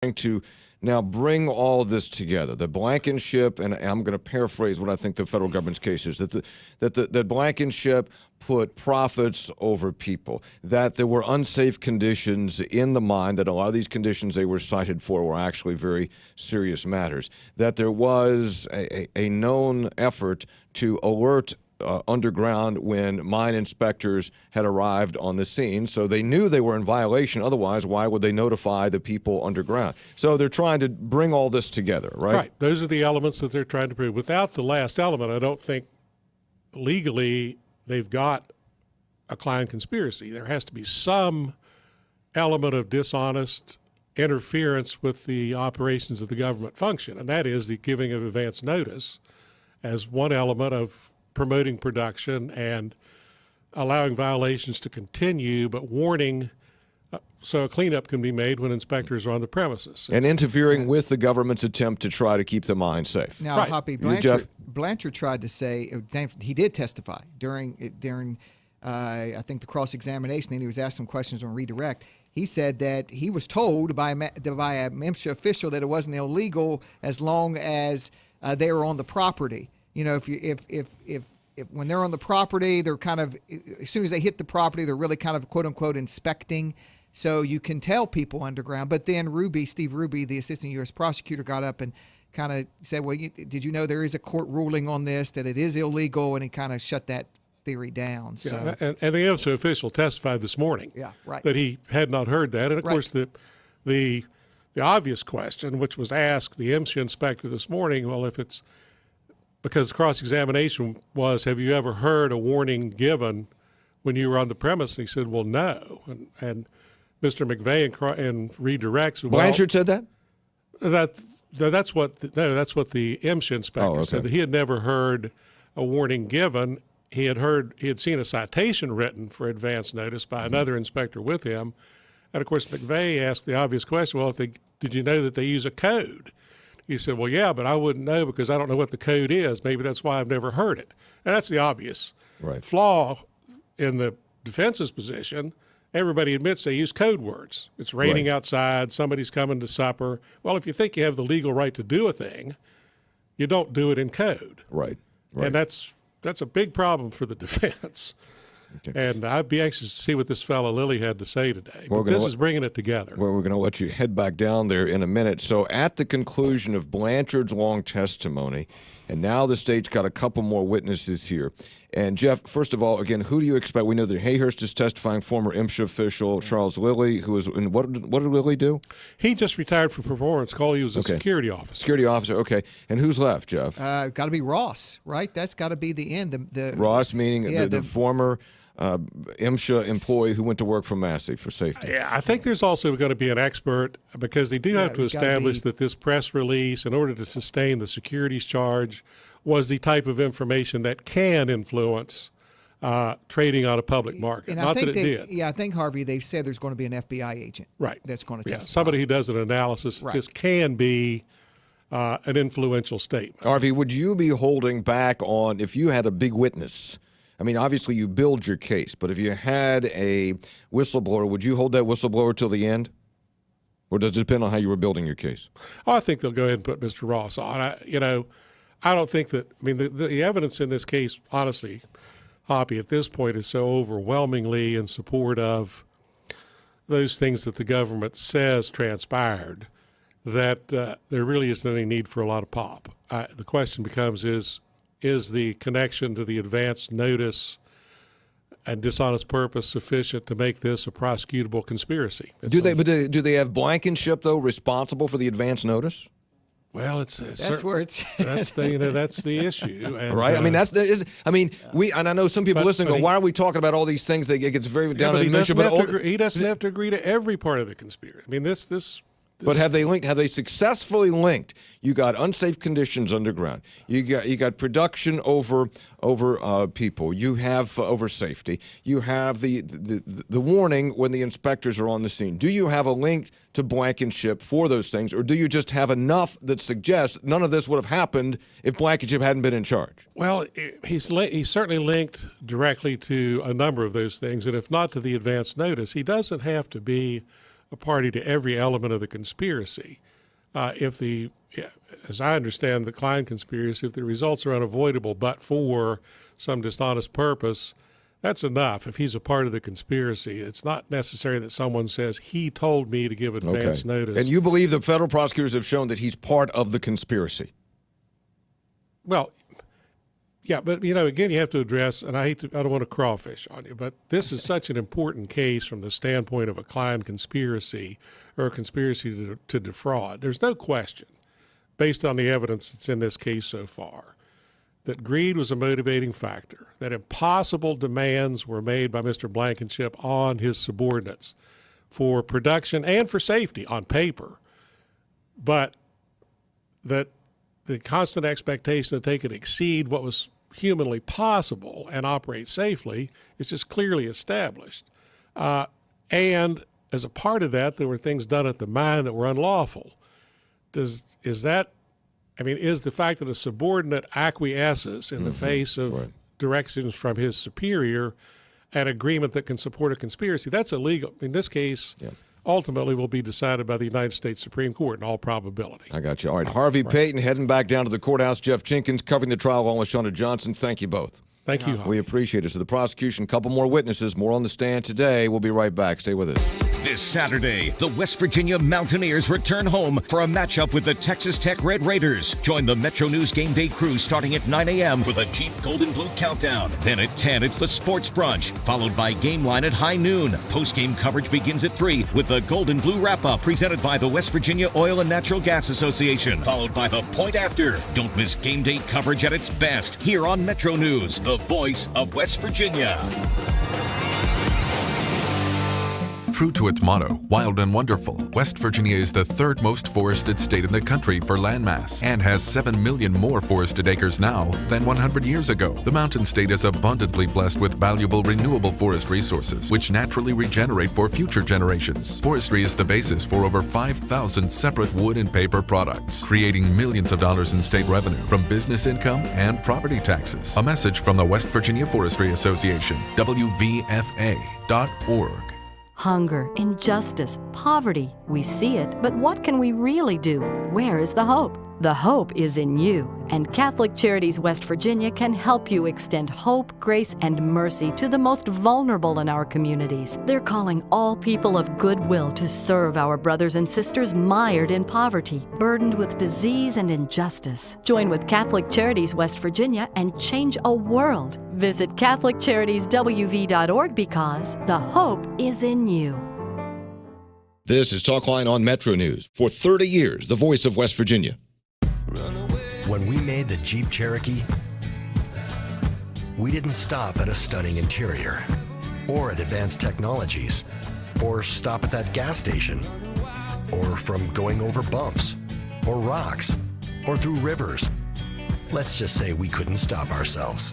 to now bring all this together. The Blankenship, and I'm going to paraphrase what I think the federal government's case is, that Blankenship put profits over people, that there were unsafe conditions in the mine, that a lot of these conditions they were cited for were actually very serious matters, that there was a known effort to alert underground when mine inspectors had arrived on the scene. So they knew they were in violation. Otherwise, why would they notify the people underground? So they're trying to bring all this together, right? Right. Those are the elements that they're trying to prove. Without the last element, I don't think legally they've got a Klein conspiracy. There has to be some element of dishonest interference with the operations of the government function, and that is the giving of advance notice as one element of promoting production and allowing violations to continue, but warning so a cleanup can be made when inspectors are on the premises. And interfering with the government's attempt to try to keep the mine safe. Now, right. Hoppy, Blanchard tried to say, he did testify during I think, the cross-examination, and he was asked some questions on redirect. He said that he was told by a MSHA official that it wasn't illegal as long as they were on the property. You know, if when they're on the property, they're kind of, as soon as they hit the property, they're really kind of quote unquote inspecting. So you can tell people underground. But then Steve Ruby, the assistant U.S. prosecutor, got up and kind of said, well, did you know there is a court ruling on this, that it is illegal? And he kind of shut that theory down. So. Yeah, and the MSHA official testified this morning that he had not heard that. And, of course, the obvious question, which was asked the MSHA inspector this morning, well, if it's because cross-examination was, have you ever heard a warning given when you were on the premise? And he said, well, no. And Mr. McVeigh and redirects. Well, Blanchard said that? That's what the MSHA inspector said, that he had never heard a warning given. He had seen a citation written for advance notice by another inspector with him. And, of course, McVeigh asked the obvious question, well, did you know that they use a code? He said, well, yeah, but I wouldn't know because I don't know what the code is. Maybe that's why I've never heard it. And that's the obvious flaw in the defense's position. Everybody admits they use code words. It's raining outside. Somebody's coming to supper. Well, if you think you have the legal right to do a thing, you don't do it in code. Right. And that's a big problem for the defense. Okay. And I'd be anxious to see what this fellow Lilly had to say today. But this is bringing it together. Well, we're going to let you head back down there in a minute. So at the conclusion of Blanchard's long testimony, and now the state's got a couple more witnesses here. And, Jeff, first of all, again, who do you expect? We know that Hayhurst is testifying, former MSHA official, Charles Lilly, who is, and what did Lilly do? He just retired from performance call. He was a security officer. Security officer, okay. And who's left, Jeff? Got to be Ross, right? That's got to be the end. Ross, meaning the former MSHA employee who went to work for Massey for safety. Yeah, I think there's also going to be an expert because they do have to establish that this press release, in order to sustain the securities charge, was the type of information that can influence trading on a public market. And Not that it did. Yeah, I think, Harvey, they said there's going to be an FBI agent that's going to testify. Somebody who does an analysis. This can be an influential statement. Harvey, would you be holding back on, if you had a big witness, I mean, obviously you build your case, but if you had a whistleblower, would you hold that whistleblower till the end? Or does it depend on how you were building your case? Oh, I think they'll go ahead and put Mr. Ross on. I don't think that – I mean, the evidence in this case, honestly, Hoppy, at this point is so overwhelmingly in support of those things that the government says transpired that there really isn't any need for a lot of pop. The question becomes is the connection to the advance notice and dishonest purpose sufficient to make this a prosecutable conspiracy? Do they have Blankenship, though, responsible for the advance notice? Well, that's where it's that's the issue, and, right? I mean, and I know some people listening go, "Why are we talking about all these things?" It gets very down to the mission. But he doesn't have to agree to every part of the conspiracy. I mean, this. But have they linked? Have they successfully linked? You got unsafe conditions underground. You got production over people. You have over safety. You have the warning when the inspectors are on the scene. Do you have a link to Blankenship for those things, or do you just have enough that suggests none of this would have happened if Blankenship hadn't been in charge? Well, he's certainly linked directly to a number of those things, and if not to the advance notice, he doesn't have to be a party to every element of the conspiracy. As I understand the Klein conspiracy, if the results are unavoidable but for some dishonest purpose, that's enough. If he's a part of the conspiracy, it's not necessary that someone says, he told me to give advance notice. And you believe the federal prosecutors have shown that he's part of the conspiracy? Well, yeah, but, again, you have to address, and I don't want to crawfish on you, but this is such an important case from the standpoint of a Klein conspiracy or a conspiracy to defraud. There's no question, based on the evidence that's in this case so far, that greed was a motivating factor, that impossible demands were made by Mr. Blankenship on his subordinates for production and for safety on paper, but that the constant expectation that they could exceed what was humanly possible and operate safely is just clearly established. And as a part of that, there were things done at the mine that were unlawful. Is the fact that a subordinate acquiesces in the face of directions from his superior an agreement that can support a conspiracy, that's illegal. In this case, ultimately will be decided by the United States Supreme Court in all probability. I got you. All right, Harvey Payton heading back down to the courthouse. Jeff Jenkins covering the trial along with Shawna Johnson. Thank you both. Thank you, Harvey. We appreciate it. So the prosecution, a couple more witnesses, more on the stand today. We'll be right back. Stay with us. This Saturday, the West Virginia Mountaineers return home for a matchup with the Texas Tech Red Raiders. Join the Metro News Game Day crew starting at 9 a.m. for the Jeep Golden Blue Countdown. Then at 10, it's the Sports Brunch, followed by Game Line at high noon. Post-game coverage begins at 3 with the Golden Blue Wrap-Up presented by the West Virginia Oil and Natural Gas Association, followed by the Point After. Don't miss game day coverage at its best here on Metro News, the voice of West Virginia. True to its motto, wild and wonderful, West Virginia is the third most forested state in the country for landmass and has 7 million more forested acres now than 100 years ago. The mountain state is abundantly blessed with valuable renewable forest resources, which naturally regenerate for future generations. Forestry is the basis for over 5,000 separate wood and paper products, creating millions of dollars in state revenue from business income and property taxes. A message from the West Virginia Forestry Association, WVFA.org. Hunger, injustice, poverty. We see it, but what can we really do? Where is the hope? The hope is in you, and Catholic Charities West Virginia can help you extend hope, grace, and mercy to the most vulnerable in our communities. They're calling all people of goodwill to serve our brothers and sisters mired in poverty, burdened with disease and injustice. Join with Catholic Charities West Virginia and change a world. Visit CatholicCharitiesWV.org because the hope is in you. This is Talkline on Metro News. For 30 years, the voice of West Virginia. When we made the Jeep Cherokee, we didn't stop at a stunning interior, or at advanced technologies, or stop at that gas station, or from going over bumps, or rocks, or through rivers. Let's just say we couldn't stop ourselves.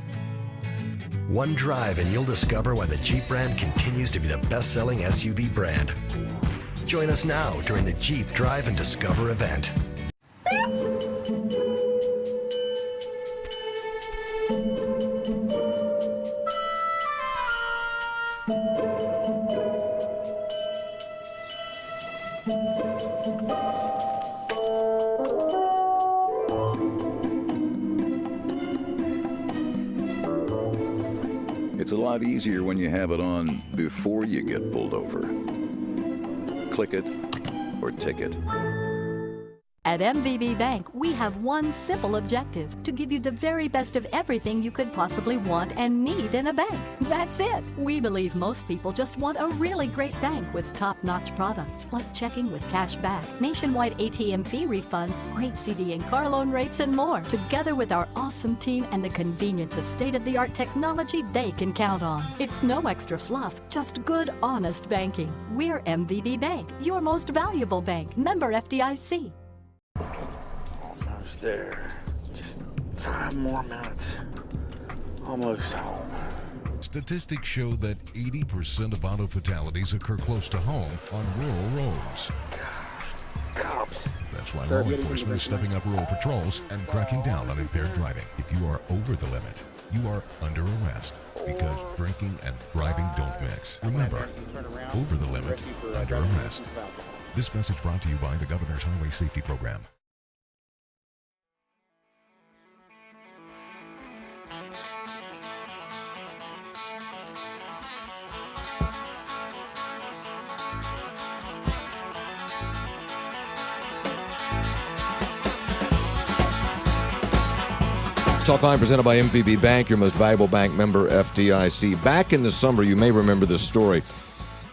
One drive and you'll discover why the Jeep brand continues to be the best-selling SUV brand. Join us now during the Jeep Drive and Discover event. It's a lot easier when you have it on before you get pulled over. Click it or ticket. At MVB Bank, we have one simple objective: to give you the very best of everything you could possibly want and need in a bank. That's it. We believe most people just want a really great bank with top-notch products like checking with cash back, nationwide ATM fee refunds, great CD and car loan rates, and more. Together with our awesome team and the convenience of state-of-the-art technology they can count on. It's no extra fluff, just good, honest banking. We're MVB Bank, your most valuable bank. Member FDIC. Almost there. Just 5 more minutes. Almost home. Statistics show that 80% of auto fatalities occur close to home on rural roads. Gosh, cops. The That's why law enforcement is stepping up rural patrols and cracking down on impaired driving. If you are over the limit, you are under arrest because drinking and driving don't mix. Remember, over the limit, under arrest. This message brought to you by the Governor's Highway Safety Program. Talkline presented by MVB Bank, your most valuable bank member, FDIC. Back in the summer, you may remember this story.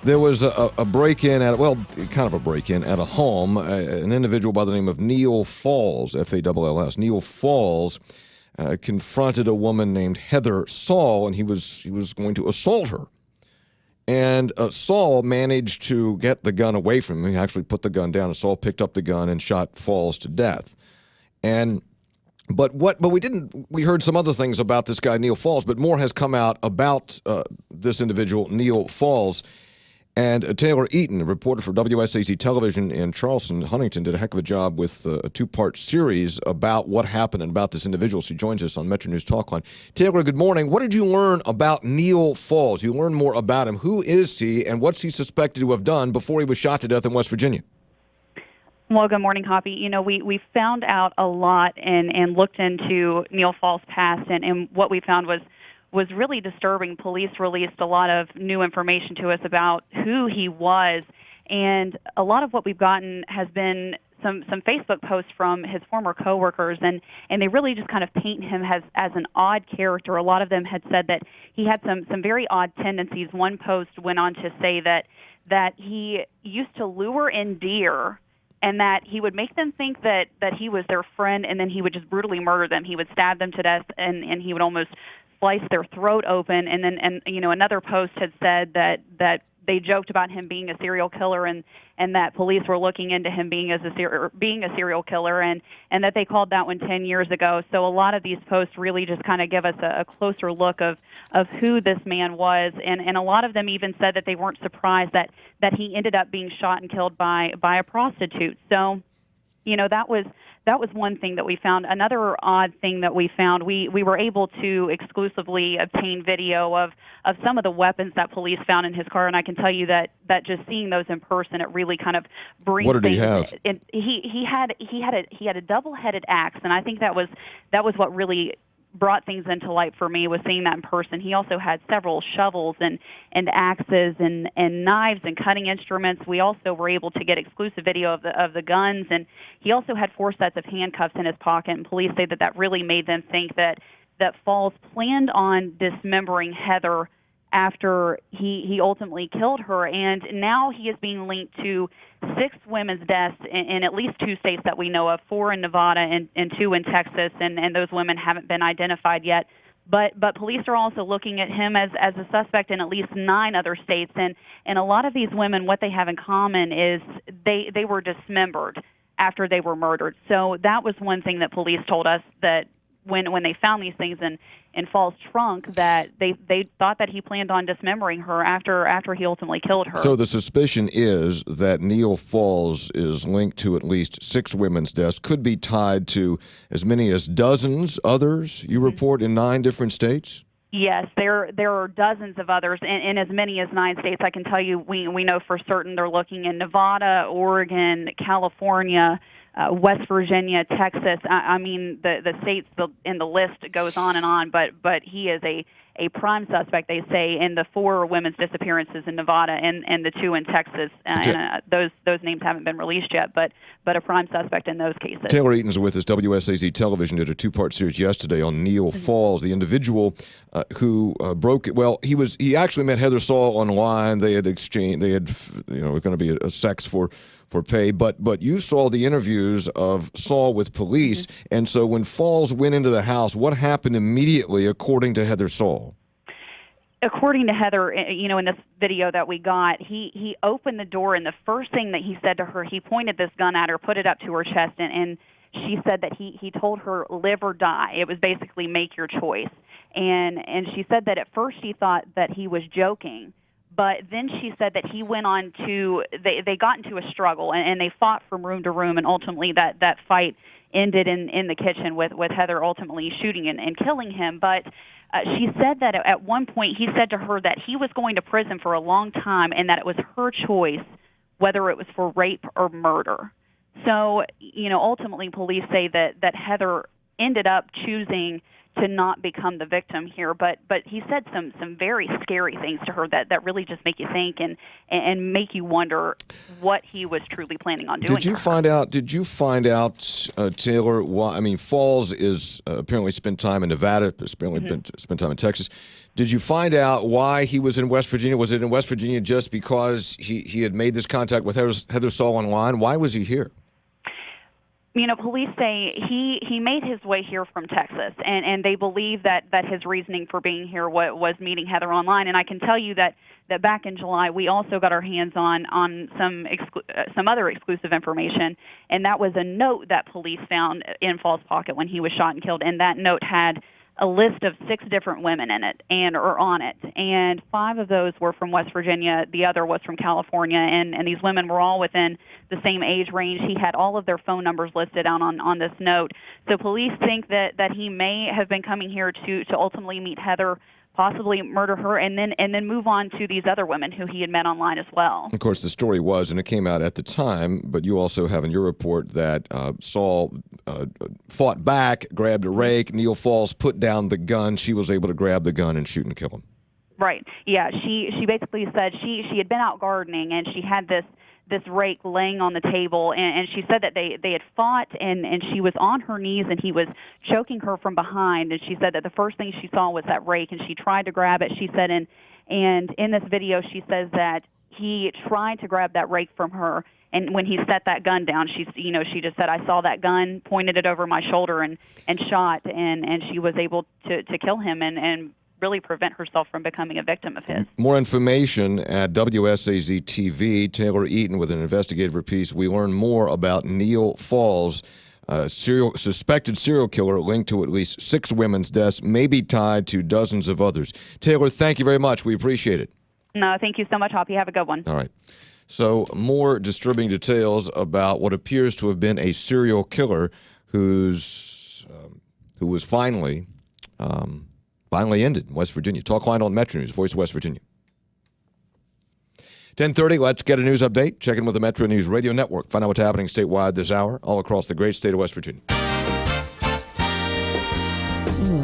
There was a break-in at, well, kind of a break-in at a home. An individual by the name of Neil Falls, Falls. Neil Falls confronted a woman named Heather Saul, and he was going to assault her. And Saul managed to get the gun away from him. He actually put the gun down, and Saul picked up the gun and shot Falls to death. But we heard some other things about this guy, Neil Falls, but more has come out about this individual, Neil Falls. And Taylor Eaton, a reporter for WSAZ Television in Charleston, Huntington, did a heck of a job with a two-part series about what happened and about this individual. She joins us on Metro News Talkline. Taylor, good morning. What did you learn about Neil Falls? You learned more about him. Who is he, and what's he suspected to have done before he was shot to death in West Virginia? Well, good morning, Hoppy. You know, we found out a lot and looked into Neil Falls' past, and what we found was really disturbing. Police released a lot of new information to us about who he was, and a lot of what we've gotten has been some Facebook posts from his former coworkers, and they really just kind of paint him as an odd character. A lot of them had said that he had some very odd tendencies. One post went on to say that he used to lure in deer, and that he would make them think that he was their friend, and then he would just brutally murder them. He would stab them to death, and he would almost slice their throat open. And another post had said that they joked about him being a serial killer, and that police were looking into him being a serial killer, and that they called that one 10 years ago. So a lot of these posts really just kind of give us a closer look of who this man was, and a lot of them even said that they weren't surprised that he ended up being shot and killed by a prostitute. So, you know, that was one thing that we found. Another odd thing that we found, we were able to exclusively obtain video of some of the weapons that police found in his car, and I can tell you that just seeing those in person, it really kind of brings. What did he have? He had a double-headed axe, and I think that was what really brought things into light for me, was seeing that in person. He also had several shovels and axes and knives and cutting instruments. We also were able to get exclusive video of the guns, and he also had 4 sets of handcuffs in his pocket, and police say that really made them think that Falls planned on dismembering Heather after he ultimately killed her. And now he is being linked to 6 women's deaths in at least 2 states that we know of, 4 in Nevada and 2 in Texas, and those women haven't been identified yet. But police are also looking at him as a suspect in at least 9 other states. And a lot of these women, what they have in common is they were dismembered after they were murdered. So that was one thing that police told us, that when they found these things in Falls' trunk, that they thought that he planned on dismembering her after he ultimately killed her. So the suspicion is that Neil Falls is linked to at least 6 women's deaths, could be tied to as many as dozens others, you report, in 9 different states? Yes, there are dozens of others in as many as 9 states. I can tell you we know for certain they're looking in Nevada, Oregon, California, West Virginia, Texas. I mean, the states in the list goes on and on, but he is a prime suspect, they say, in the 4 women's disappearances in Nevada and the 2 in Texas. And those names haven't been released yet, but a prime suspect in those cases. Taylor Eaton's with us. WSAZ Television did a 2-part series yesterday on Neil Falls, the individual who broke it. Well, he actually met Heather Saul online. They had exchanged. It was going to be a sex for pay, but you saw the interviews of Saul with police, and so when Falls went into the house, what happened immediately, according to Heather Saul? According to Heather, in this video that we got, he opened the door, and the first thing that he said to her, he pointed this gun at her, put it up to her chest, and she said that he told her, live or die. It was basically make your choice. And she said that at first she thought that he was joking, But then she said that he went on to, they got into a struggle, and they fought from room to room, and ultimately that fight ended in the kitchen with Heather ultimately shooting and killing him. But she said that at one point he said to her that he was going to prison for a long time and that it was her choice whether it was for rape or murder. So, ultimately police say that Heather ended up choosing to not become the victim here, but he said some very scary things to her that really just make you think and make you wonder what he was truly planning on doing. Did you find out, Taylor? Why? I mean, Falls is apparently spent time in Nevada, apparently spent time in Texas. Did you find out why he was in West Virginia? Was it in West Virginia just because he had made this contact with Heather Saul online? Why was he here? Police say he made his way here from Texas, and they believe that his reasoning for being here was meeting Heather online. And I can tell you that back in July, we also got our hands on some other exclusive information, and that was a note that police found in Fall's pocket when he was shot and killed, and that note had a list of 6 different women in it or on it, and 5 of those were from West Virginia. The other was from California, and these women were all within the same age range. He had all of their phone numbers listed out on this note. So police think that he may have been coming here to ultimately meet Heather, possibly murder her, and then move on to these other women who he had met online as well. Of course, the story was, and it came out at the time, but you also have in your report that Saul fought back, grabbed a rake. Neil Falls put down the gun. She was able to grab the gun and shoot and kill him. Right. Yeah. She basically said she had been out gardening, and she had this rake laying on the table, and she said that they had fought, and she was on her knees, and he was choking her from behind, and she said that the first thing she saw was that rake, and she tried to grab it. She said, and in this video she says that he tried to grab that rake from her, and when he set that gun down, she just said, I saw that gun, pointed it over my shoulder, and shot, and she was able to kill him and really prevent herself from becoming a victim of his. More information at WSAZ TV. Taylor Eaton with an investigative piece. We learn more about Neil Falls, suspected serial killer linked to at least 6 women's deaths, maybe tied to dozens of others. Taylor, thank you very much. We appreciate it. No, thank you so much, Hoppy. Have a good one. All right. So more disturbing details about what appears to have been a serial killer who was finally ended in West Virginia. Talkline on Metro News, Voice of West Virginia. 10:30, let's get a news update. Check in with the Metro News Radio Network. Find out what's happening statewide this hour, all across the great state of West Virginia.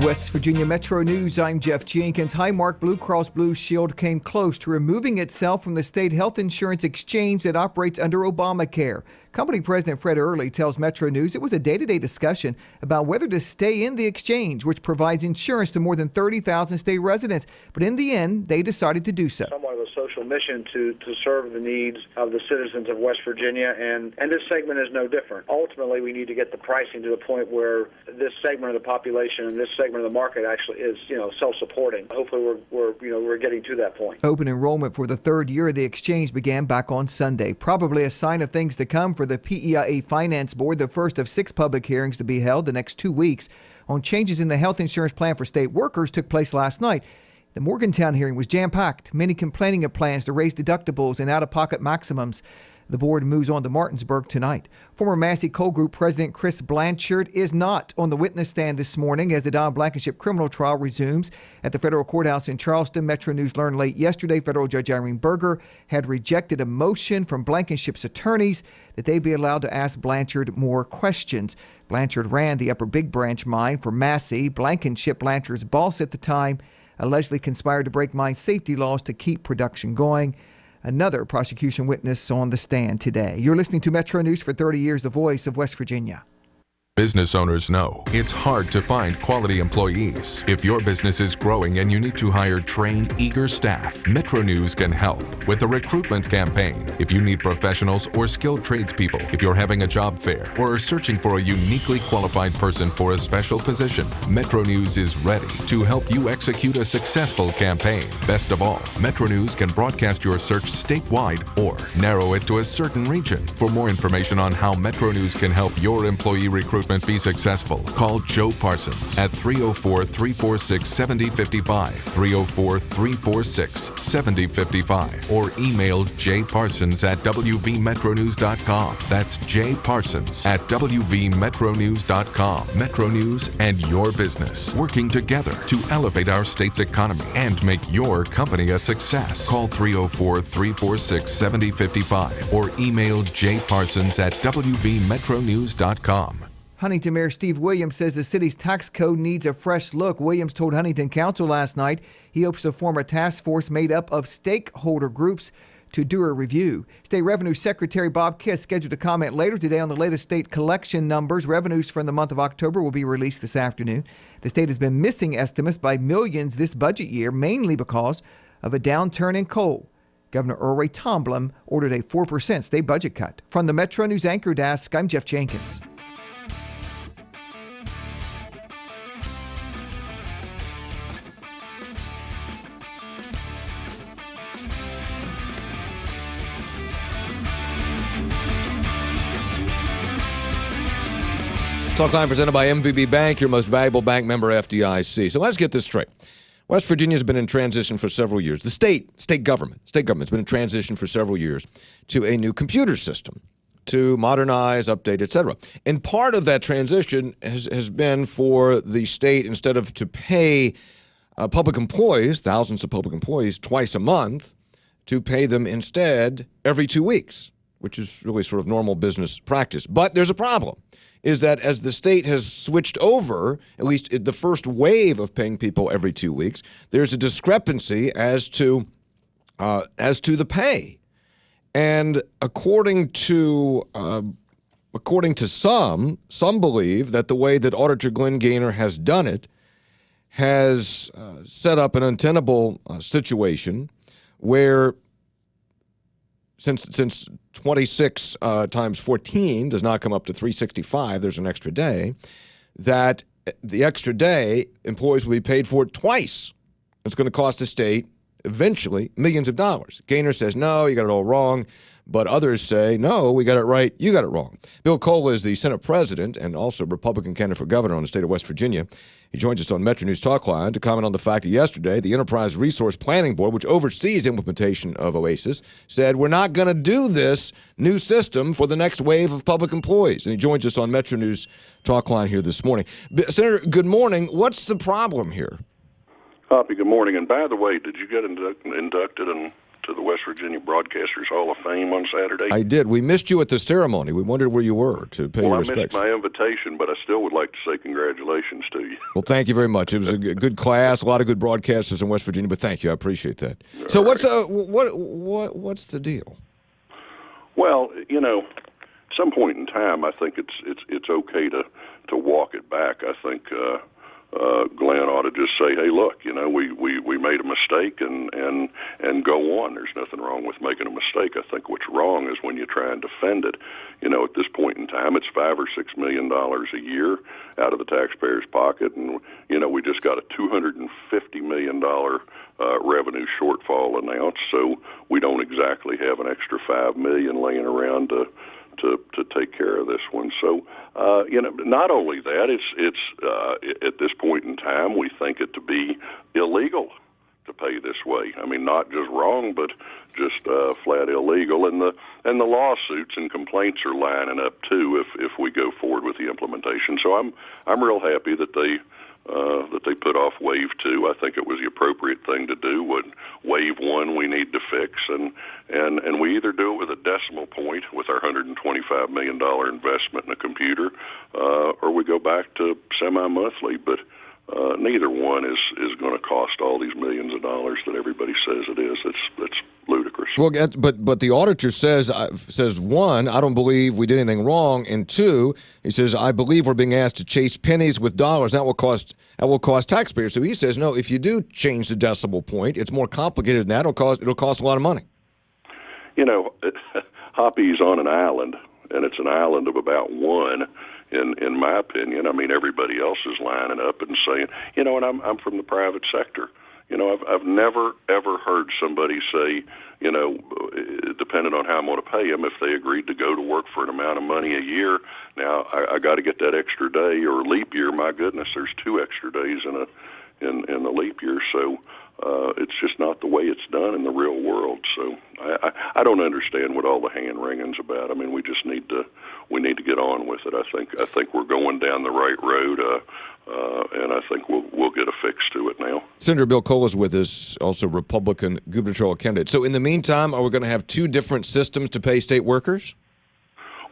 West Virginia Metro News, I'm Jeff Jenkins. Highmark Blue Cross Blue Shield came close to removing itself from the state health insurance exchange that operates under Obamacare. Company President Fred Early tells Metro News it was a day-to-day discussion about whether to stay in the exchange, which provides insurance to more than 30,000 state residents. But in the end, they decided to do so. Somewhat of a social mission to serve the needs of the citizens of West Virginia, and this segment is no different. Ultimately, we need to get the pricing to the point where this segment of the population and this segment of the market actually is, self-supporting. Hopefully, we're getting to that point. Open enrollment for the 3rd year of the exchange began back on Sunday. Probably a sign of things to come for the PEIA Finance Board, the first of 6 public hearings to be held the next 2 weeks on changes in the health insurance plan for state workers took place last night. The Morgantown hearing was jam-packed, many complaining of plans to raise deductibles and out-of-pocket maximums. The board moves on to Martinsburg tonight. Former Massey Coal Group President Chris Blanchard is not on the witness stand this morning as the Don Blankenship criminal trial resumes at the federal courthouse in Charleston. Metro News learned late yesterday federal Judge Irene Berger had rejected a motion from Blankenship's attorneys that they be allowed to ask Blanchard more questions. Blanchard ran the Upper Big Branch mine for Massey. Blankenship, Blanchard's boss at the time, allegedly conspired to break mine safety laws to keep production going. Another prosecution witness on the stand today. You're listening to Metro News for 30 years, the voice of West Virginia. Business owners know it's hard to find quality employees. If your business is growing and you need to hire trained, eager staff, Metro News can help with a recruitment campaign. If you need professionals or skilled tradespeople, if you're having a job fair or are searching for a uniquely qualified person for a special position, Metro News is ready to help you execute a successful campaign. Best of all, Metro News can broadcast your search statewide or narrow it to a certain region. For more information on how Metro News can help your employee recruitment, management be successful? Call Joe Parsons at 304-346-7055, 304-346-7055, or email jparsons at wvmetronews.com. That's jparsons at wvmetronews.com. Metro News and your business working together to elevate our state's economy and make your company a success. Call 304-346-7055 or email jparsons at wvmetronews.com. Huntington Mayor Steve Williams says the city's tax code needs a fresh look. Williams told Huntington Council last night he hopes to form a task force made up of stakeholder groups to do a review. State Revenue Secretary Bob Kiss scheduled to comment later today on the latest state collection numbers. Revenues from the month of October will be released this afternoon. The state has been missing estimates by millions this budget year, mainly because of a downturn in coal. Governor Earl Ray Tomblin ordered a 4% state budget cut. From the Metro News Anchor Desk, I'm Jeff Jenkins. Talkline presented by MVB Bank, your most valuable bank member, FDIC. So let's get this straight. West Virginia's been in transition for several years. The state government's been in transition for several years to a new computer system to modernize, update, etc. And part of that transition has been for the state, instead of to pay public employees, thousands of public employees, twice a month, to pay them instead every 2 weeks, which is really sort of normal business practice. But there's a problem. Is that as the state has switched over, at least the first wave of paying people every 2 weeks, there's a discrepancy as to the pay. And according to some believe that the way that Auditor Glenn Gaynor has done it has set up an untenable situation where since 26 times 14 does not come up to 365, there's an extra day, that the extra day, employees will be paid for it twice. It's going to cost the state, eventually, millions of dollars. Gaynor says, no, you got it all wrong. But others say, no, we got it right, you got it wrong. Bill Cole is the Senate president and also Republican candidate for governor on the state of West Virginia. He joins us on Metro News Talkline to comment on the fact that yesterday, the Enterprise Resource Planning Board, which oversees implementation of OASIS, said we're not going to do this new system for the next wave of public employees. And he joins us on Metro News Talkline here this morning. Senator, good morning. What's the problem here? Hoppy, good morning. And by the way, did you get inducted into the West Virginia Broadcasters Hall of Fame on Saturday? I did. We missed you at the ceremony. We wondered where you were to pay your respects. I missed my invitation, but I still would like to say congratulations to you. Well, thank you very much. It was a good class, a lot of good broadcasters in West Virginia, but thank you. I appreciate that. So what's the deal? Well, at some point in time, I think it's okay to walk it back. I think Glenn ought to just say, "Hey, look, we made a mistake and go on." There's nothing wrong with making a mistake. I think what's wrong is when you try and defend it. At this point in time, it's $5 or $6 million a year out of the taxpayer's pocket, and we just got a $250 million revenue shortfall announced. So we don't exactly have an extra $5 million laying around to take care of this one. So, not only that, it's at this point in time, we think it to be illegal to pay this way. I mean, not just wrong, but just flat illegal. And the lawsuits and complaints are lining up too if we go forward with the implementation. So I'm real happy that they put off wave 2. I think it was the appropriate thing to do. Wave 1 we need to fix, and we either do it with a decimal point with our $125 million investment in a computer, or we go back to semi-monthly. But neither one is going to cost all these millions of dollars that everybody says it is. It's ludicrous. Well, but the auditor says one, I don't believe we did anything wrong, and two, he says I believe we're being asked to chase pennies with dollars. That will cost taxpayers. So he says no. If you do change the decimal point, it's more complicated than that. It'll cost a lot of money. Hoppy's on an island, and it's an island of about one. In my opinion, I mean, everybody else is lining up and saying, and I'm from the private sector. I've never ever heard somebody say, depending on how I'm going to pay them, if they agreed to go to work for an amount of money a year, now I got to get that extra day, or leap year. My goodness, there's 2 extra days in the leap year, so it's just not the way it's done in the real world. So I don't understand what all the hand wringing's about. I mean, we need to get on with it. I think we're going down the right road, and I think we'll get a fix to it now. Senator Bill Cole is with us, also Republican gubernatorial candidate. So in the meantime, are we going to have 2 different systems to pay state workers?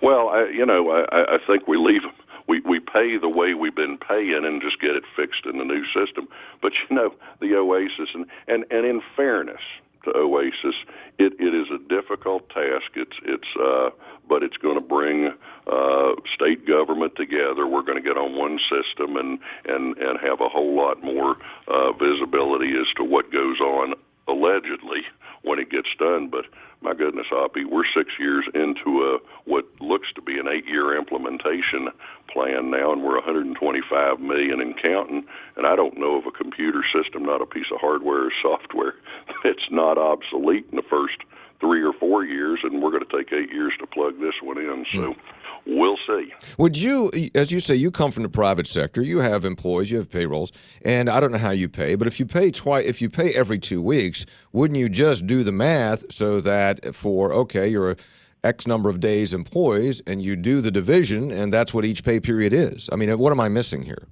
Well, I think we leave them. We pay the way we've been paying and just get it fixed in the new system. But, the OASIS, and in fairness to OASIS, it is a difficult task. But it's going to bring state government together. We're going to get on one system and have a whole lot more visibility as to what goes on allegedly when it gets done. But my goodness, Hoppy, we're 6 years into what looks to be an 8-year implementation plan now, and we're $125 million and counting. And I don't know of a computer system, not a piece of hardware or software, that's not obsolete in the first 3 or 4 years, and we're going to take 8 years to plug this one in. So we'll see. Would you, as you say, you come from the private sector, you have employees, you have payrolls, and I don't know how you pay, but if you pay every 2 weeks, wouldn't you just do the math so that you're a X number of days employees, and you do the division, and that's what each pay period is? I mean, what am I missing here?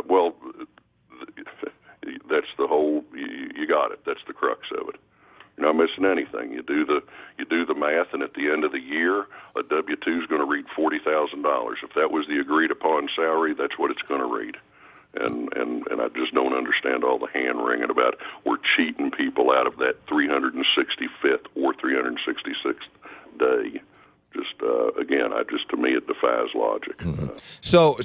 Well, that's the whole. You got it. That's the crux of it. You're not missing anything. You do the math, and at the end of the year, a W-2 is going to read $40,000. If that was the agreed upon salary, that's what it's going to read. And I just don't understand all the hand wringing about we're cheating people out of that 365th or 366th day. Just again, to me it defies logic. So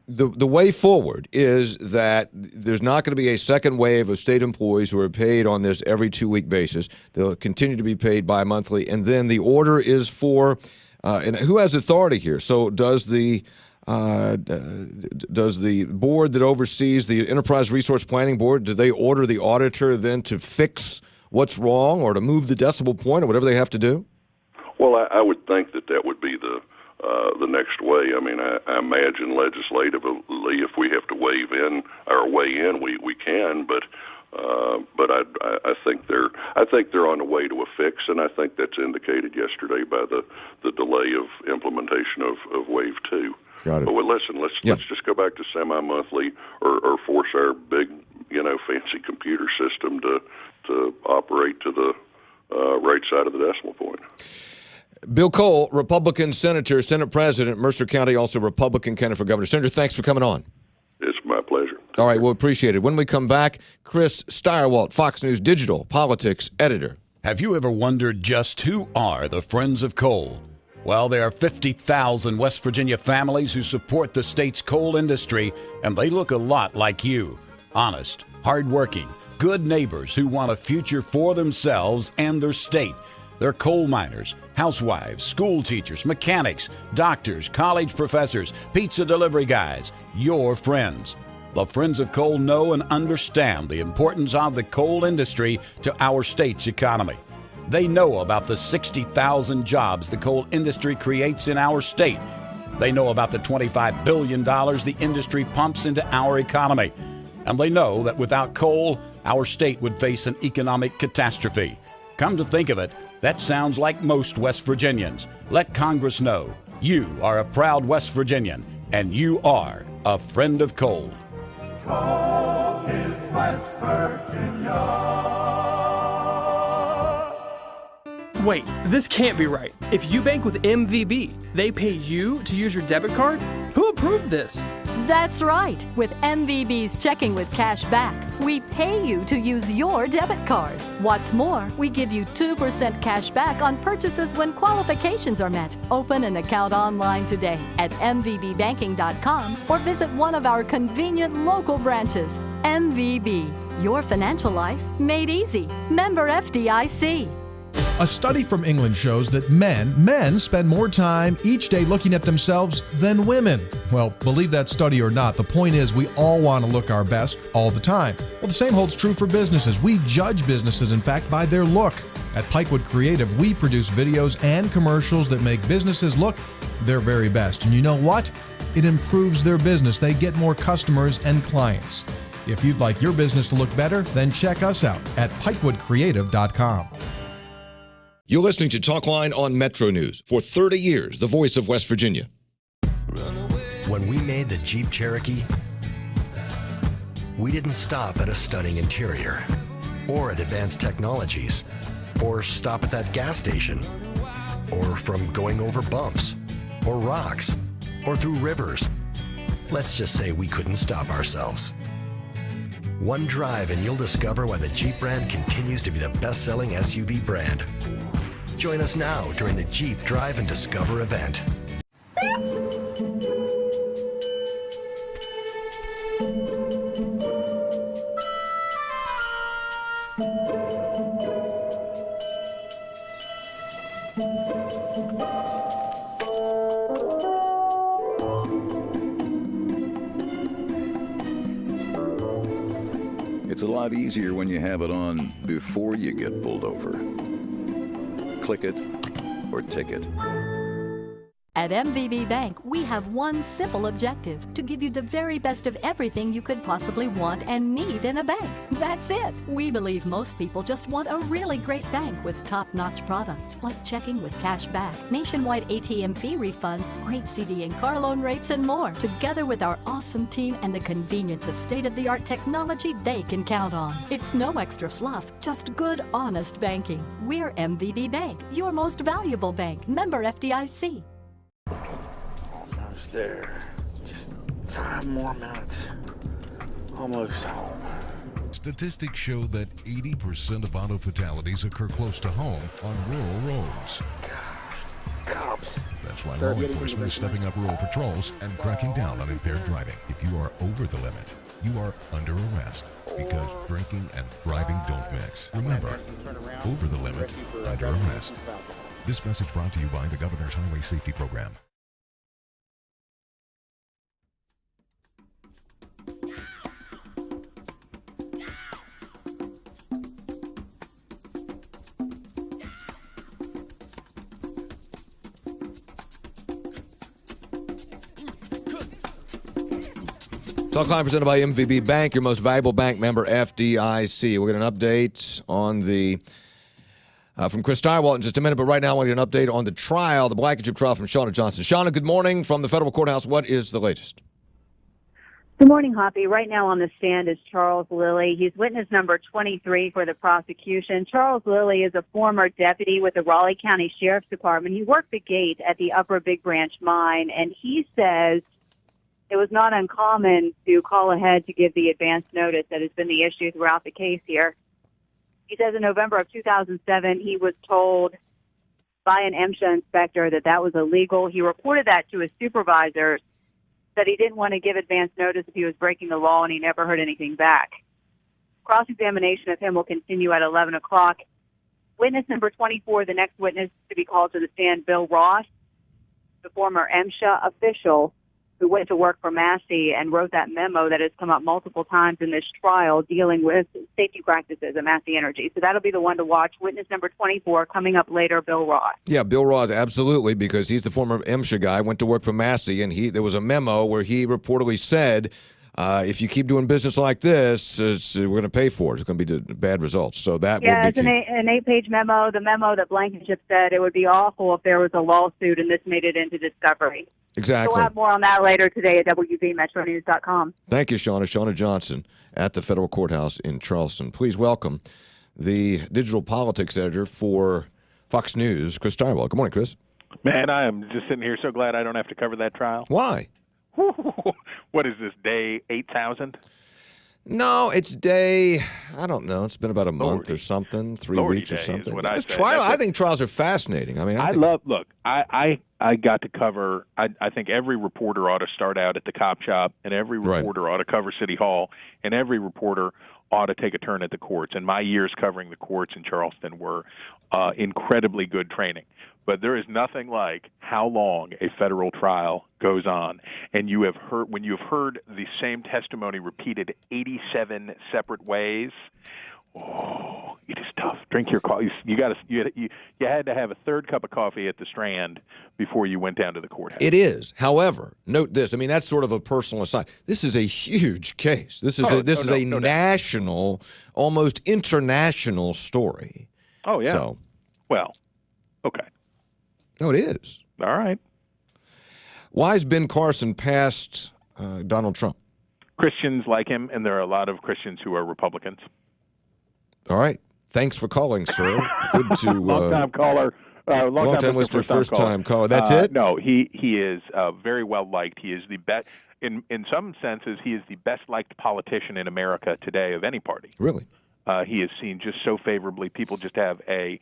the way forward is that there's not going to be a second wave of state employees who are paid on this every 2-week basis. They'll continue to be paid bi-monthly, and then the order is for and who has authority here? So does the board that oversees the Enterprise Resource Planning Board, do they order the auditor then to fix what's wrong or to move the decimal point or whatever they have to do? Well, I would think that would be the next way. I mean, I imagine legislatively, if we have to weigh in, we can. But I think they're on the way to a fix, and I think that's indicated yesterday by the delay of implementation of Wave 2. Got it. But listen, let's just go back to semi-monthly or force our big, fancy computer system to operate to the right side of the decimal point. Bill Cole, Republican Senator, Senate President, Mercer County, also Republican candidate for governor. Senator, thanks for coming on. It's my pleasure. All right, we'll appreciate it. When we come back, Chris Steyerwalt, Fox News Digital Politics Editor. Have you ever wondered just who are the Friends of Coal? Well, there are 50,000 West Virginia families who support the state's coal industry, and they look a lot like you. Honest, hardworking, good neighbors who want a future for themselves and their state. They're coal miners, housewives, school teachers, mechanics, doctors, college professors, pizza delivery guys, your friends. The Friends of Coal know and understand the importance of the coal industry to our state's economy. They know about the 60,000 jobs the coal industry creates in our state. They know about the $25 billion the industry pumps into our economy. And they know that without coal, our state would face an economic catastrophe. Come to think of it, that sounds like most West Virginians. Let Congress know you are a proud West Virginian, and you are a friend of coal. Coal is West Virginia. Wait, this can't be right. If you bank with MVB, they pay you to use your debit card? Who approved this? That's right. With MVB's Checking with Cash Back, we pay you to use your debit card. What's more, we give you 2% cash back on purchases when qualifications are met. Open an account online today at mvbbanking.com or visit one of our convenient local branches. MVB, your financial life made easy. Member FDIC. A study from England shows that men spend more time each day looking at themselves than women. Well, believe that study or not, the point is we all want to look our best all the time. Well, the same holds true for businesses. We judge businesses, in fact, by their look. At Pikewood Creative, we produce videos and commercials that make businesses look their very best. And you know what? It improves their business. They get more customers and clients. If you'd like your business to look better, then check us out at pikewoodcreative.com. You're listening to Talkline on Metro News. For 30 years, the voice of West Virginia. When we made the Jeep Cherokee, we didn't stop at a stunning interior or at advanced technologies or stop at that gas station or from going over bumps or rocks or through rivers. Let's just say we couldn't stop ourselves. One drive and you'll discover why the Jeep brand continues to be the best-selling SUV brand. Join us now during the Jeep Drive and Discover event. It's a lot easier when you have it on before you get pulled over. Click it or ticket. At MVB Bank, we have one simple objective: to give you the very best of everything you could possibly want and need in a bank. That's it. We believe most people just want a really great bank with top-notch products like checking with cash back, nationwide ATM fee refunds, great CD and car loan rates, and more. Together with our awesome team and the convenience of state-of-the-art technology they can count on. It's no extra fluff, just good, honest banking. We're MVB Bank, your most valuable bank. Member FDIC. Almost there. Just 5 more minutes. Almost home. Statistics show that 80% of auto fatalities occur close to home on rural roads. Cops. That's why law enforcement is stepping up rural patrols and cracking down on impaired driving. If you are over the limit, you are under arrest because drinking and driving don't mix. Remember, over the limit, under arrest. This message brought to you by the Governor's Highway Safety Program. Talkline presented by MVB Bank, your most valuable bank, member FDIC. We'll get an update on the from Chris Tyrewalt in just a minute, but right now I want to get an update on the trial, the Blankenship trial from Shauna Johnson. Shauna, good morning from the federal courthouse. What is the latest? Good morning, Hoppy. Right now on the stand is Charles Lilly. He's witness number 23 for the prosecution. Charles Lilly is a former deputy with the Raleigh County Sheriff's Department. He worked the gate at the Upper Big Branch mine, and he says it was not uncommon to call ahead to give the advance notice that has been the issue throughout the case here. He says in November of 2007, he was told by an MSHA inspector that that was illegal. He reported that to his supervisors, that he didn't want to give advance notice if he was breaking the law, and he never heard anything back. Cross-examination of him will continue at 11 o'clock. Witness number 24, the next witness to be called to the stand, Bill Ross, the former MSHA official who went to work for Massey and wrote that memo that has come up multiple times in this trial dealing with safety practices at Massey Energy. So that'll be the one to watch. Witness number 24 coming up later, Bill Ross. Yeah, Bill Ross, absolutely, because he's the former MSHA guy, went to work for Massey, and there was a memo where he reportedly said, if you keep doing business like this, we're going to pay for it. It's going to be the bad results. So that will be it's an 8-page memo. The memo that Blankenship said it would be awful if there was a lawsuit and this made it into discovery. Exactly. So we'll have more on that later today at WVMetroNews.com. Thank you, Shauna. Shauna Johnson at the federal courthouse in Charleston. Please welcome the digital politics editor for Fox News, Chris Tyrewalt. Good morning, Chris. Man, I am just sitting here so glad I don't have to cover that trial. Why? What is this, day 8,000? No, it's day, I don't know. It's been about a month or something, 3 weeks or something. I think trials are fascinating. I mean, I got to cover, I think every reporter ought to start out at the cop shop, and every reporter ought to cover City Hall, and every reporter ought to take a turn at the courts. And my years covering the courts in Charleston were incredibly good training. But there is nothing like how long a federal trial goes on. And when you have heard the same testimony repeated 87 separate ways, Oh, it is tough. Drink your coffee. You had to have a third cup of coffee at the Strand before you went down to the courthouse. It is. However, note this. I mean, that's sort of a personal aside. This is a huge case. This is a national, almost international story. Oh, yeah. So, well, okay. No, it is. All right. Why has Ben Carson passed Donald Trump? Christians like him, and there are a lot of Christians who are Republicans. All right. Thanks for calling, sir. Good to long-time caller. Long-time listener, first-time caller. That's it? No, he is very well liked. He is the best. In some senses, he is the best liked politician in America today of any party. Really? He is seen just so favorably. People just have a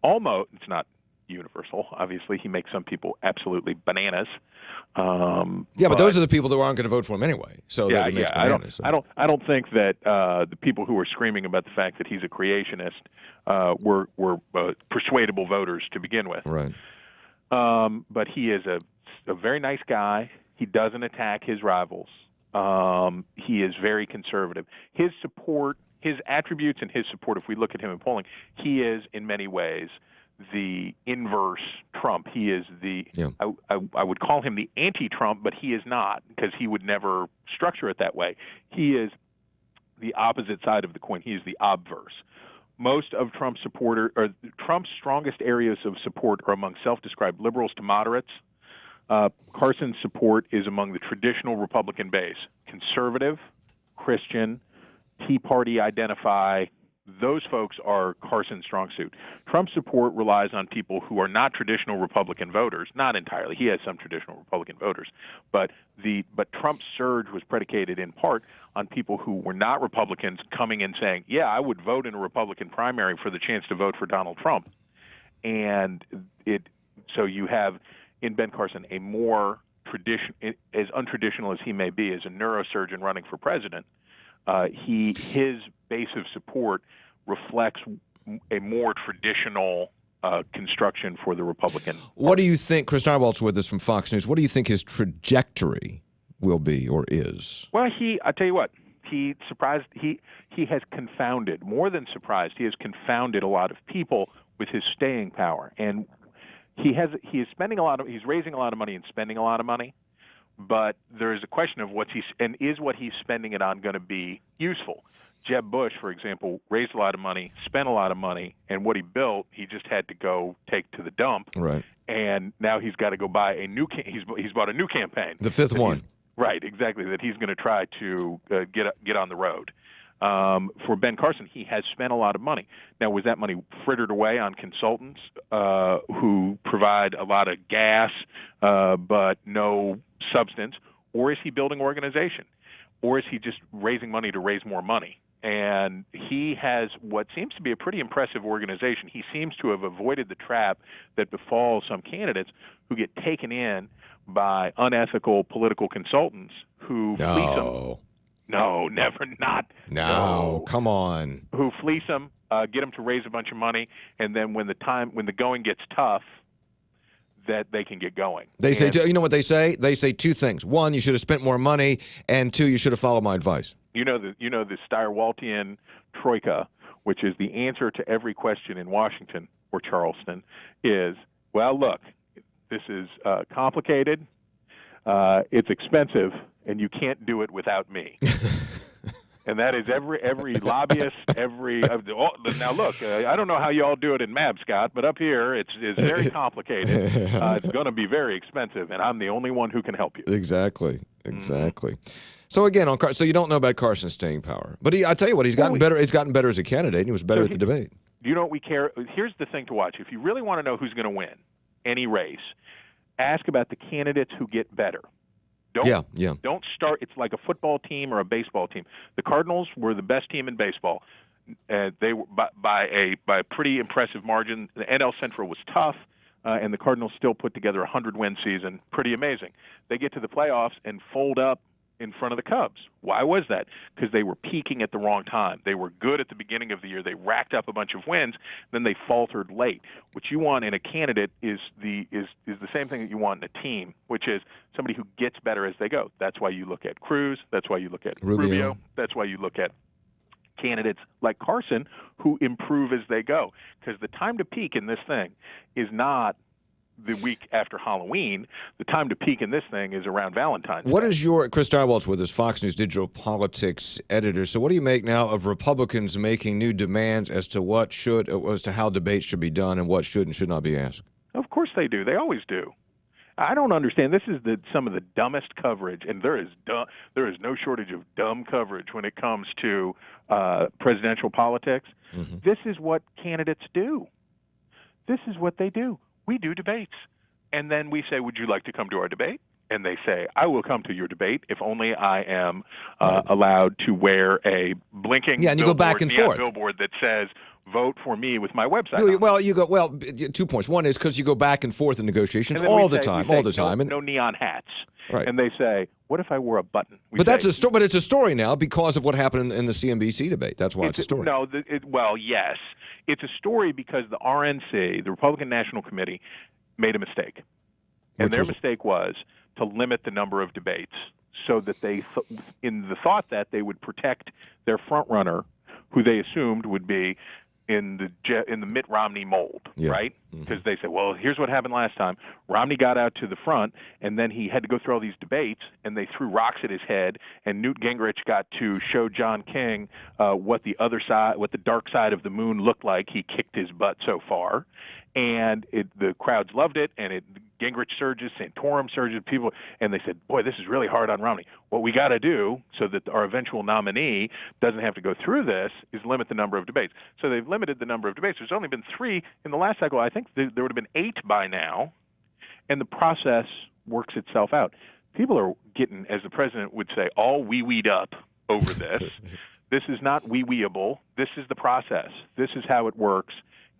almost. It's not universal. Obviously, he makes some people absolutely bananas. But those are the people that aren't going to vote for him anyway. So yeah. Bananas, I don't think that the people who are screaming about the fact that he's a creationist were persuadable voters to begin with. Right. But he is a very nice guy. He doesn't attack his rivals. He is very conservative. His support, his attributes, and his support. If we look at him in polling, he is in many ways the inverse Trump. He is I would call him the anti-Trump, but he is not, because he would never structure it that way. He is the opposite side of the coin. He is the obverse. Most of Trump's strongest areas of support are among self-described liberals to moderates. Carson's support is among the traditional Republican base, conservative, Christian, Tea Party identify. Those folks are Carson's strong suit. Trump's support relies on people who are not traditional Republican voters, not entirely. He has some traditional Republican voters, but Trump's surge was predicated in part on people who were not Republicans coming and saying, "Yeah, I would vote in a Republican primary for the chance to vote for Donald Trump." And so you have in Ben Carson a more as untraditional as he may be, as a neurosurgeon running for president. His base of support reflects a more traditional construction for the Republican Party. What do you think? Chris Narwhal's with us from Fox News. What do you think his trajectory will be or is? Well, I tell you what, he surprised. He has confounded, more than surprised. He has confounded a lot of people with his staying power, and he is spending a lot of. He's raising a lot of money and spending a lot of money. But there is a question of is what he's spending it on going to be useful? Jeb Bush, for example, raised a lot of money, spent a lot of money, and what he built, he just had to go take to the dump. Right. And now he's got to go buy a new. He's bought a new campaign. The fifth one. Right, exactly. That he's going to try to get on the road. For Ben Carson, he has spent a lot of money. Now, was that money frittered away on consultants who provide a lot of gas but no substance, or is he building organization, or is he just raising money to raise more money? And he has what seems to be a pretty impressive organization. He seems to have avoided the trap that befalls some candidates who get taken in by unethical political consultants who fleece them. No, never, not. No, come on. Who fleece them, get them to raise a bunch of money, and then when the going gets tough, that they can get going. They say, you know what they say? They say two things. One, you should have spent more money, and two, you should have followed my advice. You know the Stirewaltian troika, which is the answer to every question in Washington or Charleston, is, well, look, this is complicated, it's expensive, and you can't do it without me. And that is every lobbyist, now look, I don't know how you all do it in Mab, Scott, but up here it's very complicated. It's going to be very expensive, and I'm the only one who can help you. Exactly. So again, so you don't know about Carson's staying power, but I tell you what, he's gotten better. He's gotten better as a candidate, and he was better at the debate. Do you know what we care? Here's the thing to watch. If you really want to know who's going to win any race, ask about the candidates who get better. Don't start. It's like a football team or a baseball team. The Cardinals were the best team in baseball. They were by a pretty impressive margin. The NL Central was tough, and the Cardinals still put together a 100-win season. Pretty amazing. They get to the playoffs and fold up in front of the Cubs. Why was that? Because they were peaking at the wrong time. They were good at the beginning of the year. They racked up a bunch of wins, then they faltered late. What you want in a candidate is the same thing that you want in a team, which is somebody who gets better as they go. That's why you look at Cruz. That's why you look at Rubio. That's why you look at candidates like Carson who improve as they go. Because the time to peak in this thing is not the week after Halloween. The time to peak in this thing is around Valentine's Day. What is your, Chris Direwolf's with us, Fox News digital politics editor. So what do you make now of Republicans making new demands as to how debates should be done and what should and should not be asked? Of course they do. They always do. I don't understand. This is some of the dumbest coverage, and there is no shortage of dumb coverage when it comes to presidential politics. Mm-hmm. This is what candidates do. This is what they do. We do debates. And then we say, would you like to come to our debate? And they say, I will come to your debate if only I am allowed to wear a blinking and you go back and forth. Billboard that says, vote for me with my website. Well, 2 points. One is because you go back and forth in negotiations all the time. No neon hats. Right. And they say, what if I wore a button? But it's a story now because of what happened in the CNBC debate. That's why it's a story. Yes. It's a story because the RNC, the Republican National Committee, made a mistake. And their mistake was to limit the number of debates so that they, in the thought that they would protect their front runner, who they assumed would be in the Mitt Romney mold, right? Because they said, well, here's what happened last time. Romney got out to the front, and then he had to go through all these debates, and they threw rocks at his head, and Newt Gingrich got to show John King what the dark side of the moon looked like. He kicked his butt so far. And the crowds loved it, and Gingrich surges, Santorum surges, people, and they said, boy, this is really hard on Romney. What we got to do so that our eventual nominee doesn't have to go through this is limit the number of debates. So they've limited the number of debates. There's only been 3 in the last cycle. I think there would have been 8 by now, and the process works itself out. People are getting, as the president would say, all wee-weed up over this. This is not wee-weeable. This is the process. This is how it works.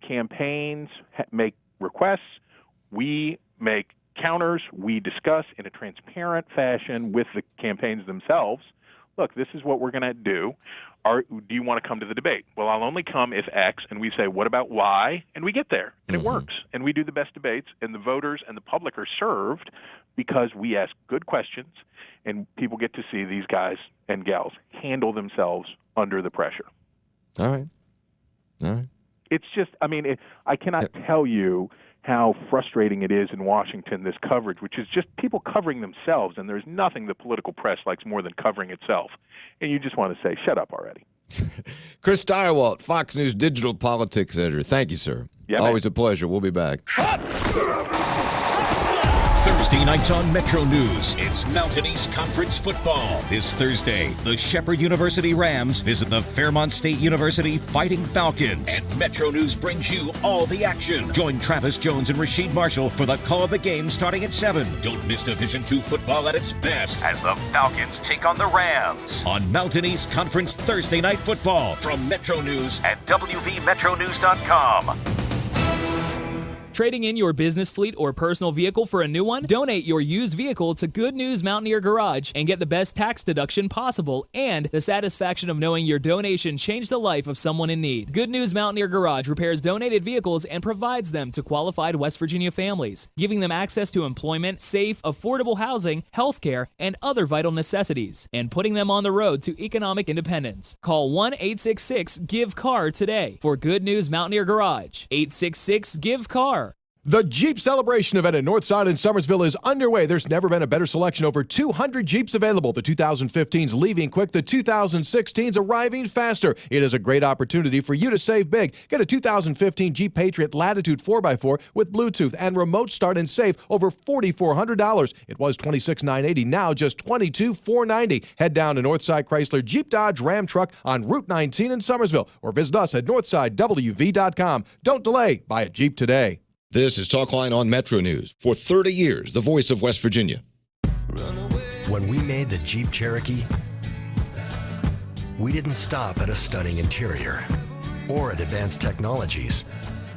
Campaigns make requests. We make counters. We discuss in a transparent fashion with the campaigns themselves. Look, this is what we're going to do. Do you want to come to the debate? Well, I'll only come if X. And we say, what about Y? And we get there. And it works. And we do the best debates. And the voters and the public are served because we ask good questions. And people get to see these guys and gals handle themselves under the pressure. All right. It's just, I cannot tell you how frustrating it is in Washington, this coverage, which is just people covering themselves, and there's nothing the political press likes more than covering itself. And you just want to say, shut up already. Chris Direwolf, Fox News digital politics editor. Thank you, sir. Yeah, always a pleasure. We'll be back. Thursday nights on Metro News, it's Mountain East Conference football. This Thursday, the Shepherd University Rams visit the Fairmont State University Fighting Falcons. And Metro News brings you all the action. Join Travis Jones and Rasheed Marshall for the call of the game starting at 7. Don't miss Division II football at its best as the Falcons take on the Rams on Mountain East Conference Thursday night football from Metro News and WVMetroNews.com. Trading in your business fleet or personal vehicle for a new one? Donate your used vehicle to Good News Mountaineer Garage and get the best tax deduction possible and the satisfaction of knowing your donation changed the life of someone in need. Good News Mountaineer Garage repairs donated vehicles and provides them to qualified West Virginia families, giving them access to employment, safe, affordable housing, health care, and other vital necessities, and putting them on the road to economic independence. Call 1-866-GIVE-CAR today for Good News Mountaineer Garage. 866-GIVE-CAR. The Jeep Celebration event at Northside in Summersville is underway. There's never been a better selection. Over 200 Jeeps available. The 2015s leaving quick. The 2016s arriving faster. It is a great opportunity for you to save big. Get a 2015 Jeep Patriot Latitude 4x4 with Bluetooth and remote start and save over $4,400. It was $26,980. Now just $22,490. Head down to Northside Chrysler Jeep Dodge Ram Truck on Route 19 in Summersville or visit us at northsidewv.com. Don't delay. Buy a Jeep today. This is Talkline on Metro News. For 30 years, the voice of West Virginia. When we made the Jeep Cherokee, we didn't stop at a stunning interior, or at advanced technologies,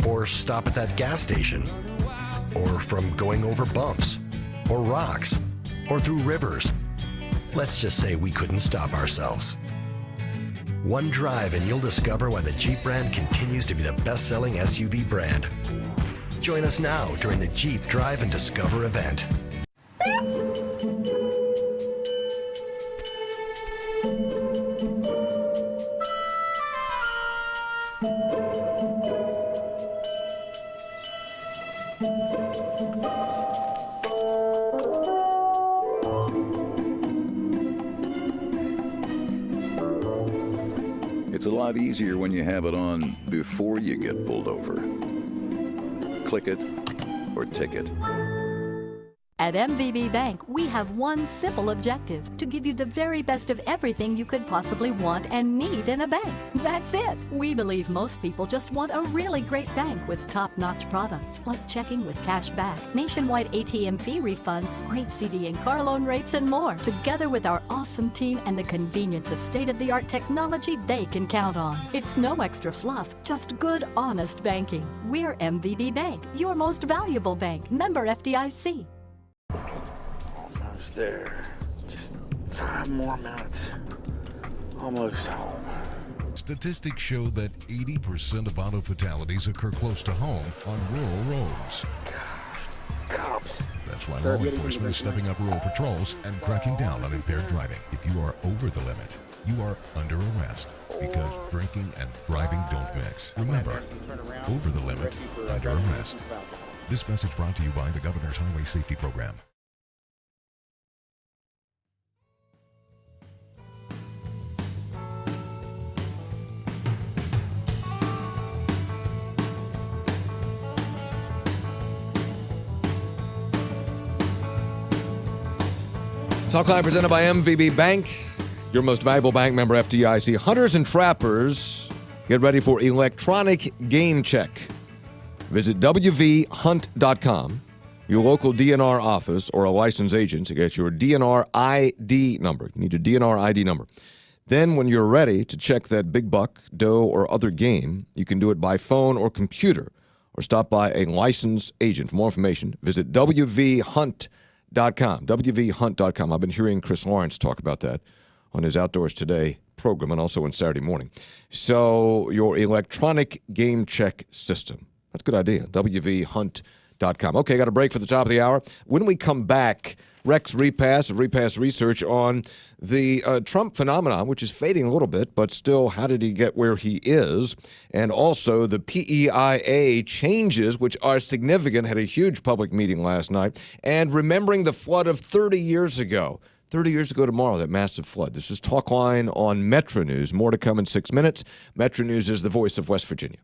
or stop at that gas station, or from going over bumps, or rocks, or through rivers. Let's just say we couldn't stop ourselves. One drive and you'll discover why the Jeep brand continues to be the best-selling SUV brand. Join us now during the Jeep Drive and Discover event. It's a lot easier when you have it on before you get pulled over. Click it or ticket. At MVB Bank, we have one simple objective: to give you the very best of everything you could possibly want and need in a bank. That's it. We believe most people just want a really great bank with top-notch products like checking with cash back, nationwide ATM fee refunds, great CD and car loan rates, and more. Together with our awesome team and the convenience of state-of-the-art technology they can count on. It's no extra fluff, just good, honest banking. We're MVB Bank, your most valuable bank. Member FDIC. Almost there. Just 5 more minutes. Almost home. Statistics show that 80% of auto fatalities occur close to home on rural roads. Cops. That's why law enforcement is stepping up rural patrols and cracking down on impaired driving. If you are over the limit, you are under arrest because drinking and driving don't mix. Remember, over the limit, under arrest. This message brought to you by the Governor's Highway Safety Program. Talkline presented by MVB Bank, your most valuable bank, member FDIC. Hunters and trappers, get ready for electronic game check. Visit wvhunt.com, your local DNR office or a licensed agent to get your DNR ID number. You need your DNR ID number. Then when you're ready to check that big buck, doe, or other game, you can do it by phone or computer or stop by a licensed agent. For more information, visit wvhunt.com. wvhunt.com. I've been hearing Chris Lawrence talk about that on his Outdoors Today program and also on Saturday morning. So your electronic game check system. That's a good idea. wvhunt.com. Okay, got a break for the top of the hour. When we come back, Rex Repass of Repass Research on the Trump phenomenon, which is fading a little bit, but still, how did he get where he is? And also the PEIA changes, which are significant, had a huge public meeting last night. And remembering the flood of 30 years ago. 30 years ago tomorrow, that massive flood. This is Talkline on Metro News. More to come in 6 minutes. Metro News is the voice of West Virginia.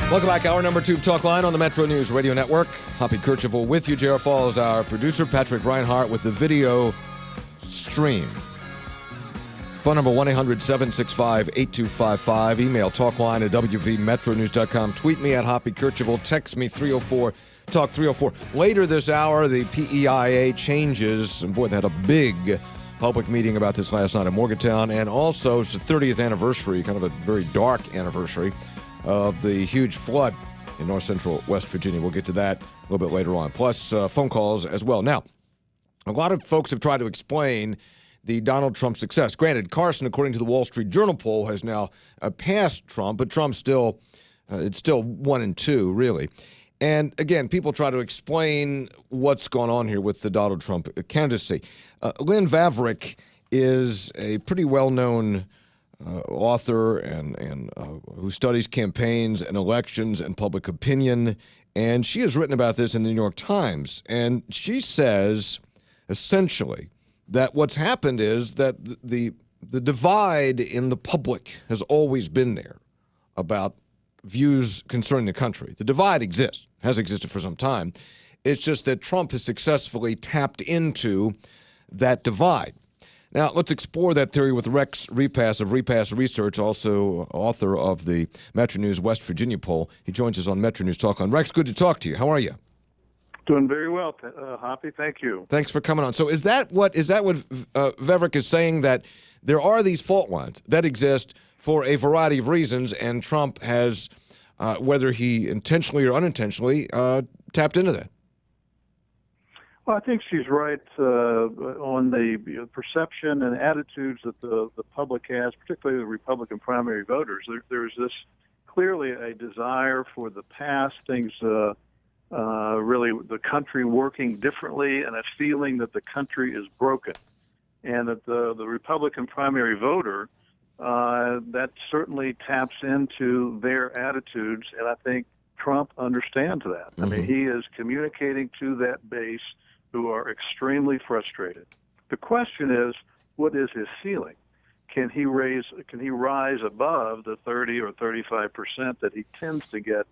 Welcome back. Hour number 2 of Talkline on the Metro News Radio Network. Hoppy Kercheval with you. J.R. Falls, our producer. Patrick Reinhardt with the video stream. Phone number 1-800-765-8255. Email talkline at wvmetronews.com. Tweet me at Hoppy Kercheval. Text me 304-TALK-304. Later this hour, the PEIA changes. And boy, they had a big public meeting about this last night in Morgantown. And also, it's the 30th anniversary, kind of a very dark anniversary, of the huge flood in north central West Virginia. We'll get to that a little bit later on. Plus, phone calls as well. Now, a lot of folks have tried to explain the Donald Trump success. Granted, Carson, according to the Wall Street Journal poll, has now passed Trump, but Trump's still, it's still 1 and 2, really. And again, people try to explain what's going on here with the Donald Trump candidacy. Lynn Vavreck is a pretty well-known author and who studies campaigns and elections and public opinion, and she has written about this in the New York Times. And she says, essentially, that what's happened is that the divide in the public has always been there about views concerning the country. The divide exists, has existed for some time. It's just that Trump has successfully tapped into that divide. Now, let's explore that theory with Rex Repass of Repass Research, also author of the Metro News West Virginia poll. He joins us on Metro News Talkline. Rex, good to talk to you. How are you? Doing very well, Hoppy. Thank you. Thanks for coming on. So is that what Vavreck is saying, that there are these fault lines that exist for a variety of reasons, and Trump has, whether he intentionally or unintentionally, tapped into that? Well, I think she's right on the perception and attitudes that the public has, particularly the Republican primary voters. There's this clearly a desire for the past, things really the country working differently, and a feeling that the country is broken. And that the Republican primary voter, that certainly taps into their attitudes, and I think Trump understands that. I mean, he is communicating to that base who are extremely frustrated. The question is, what is his ceiling? Can he rise above the 30 or 35% that he tends to get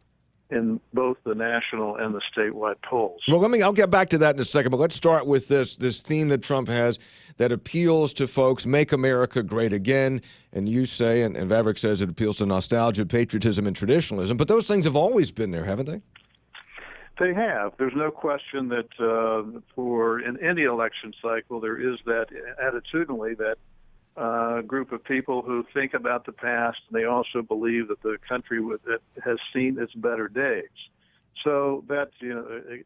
in both the national and the statewide polls? Well, I'll get back to that in a second, but let's start with this theme that Trump has that appeals to folks, make America great again. And you say, and Vavreck says, it appeals to nostalgia, patriotism, and traditionalism. But those things have always been there, haven't they? They have. There's no question that in any election cycle, there is that attitudinally that group of people who think about the past, and they also believe that the country has seen its better days. So that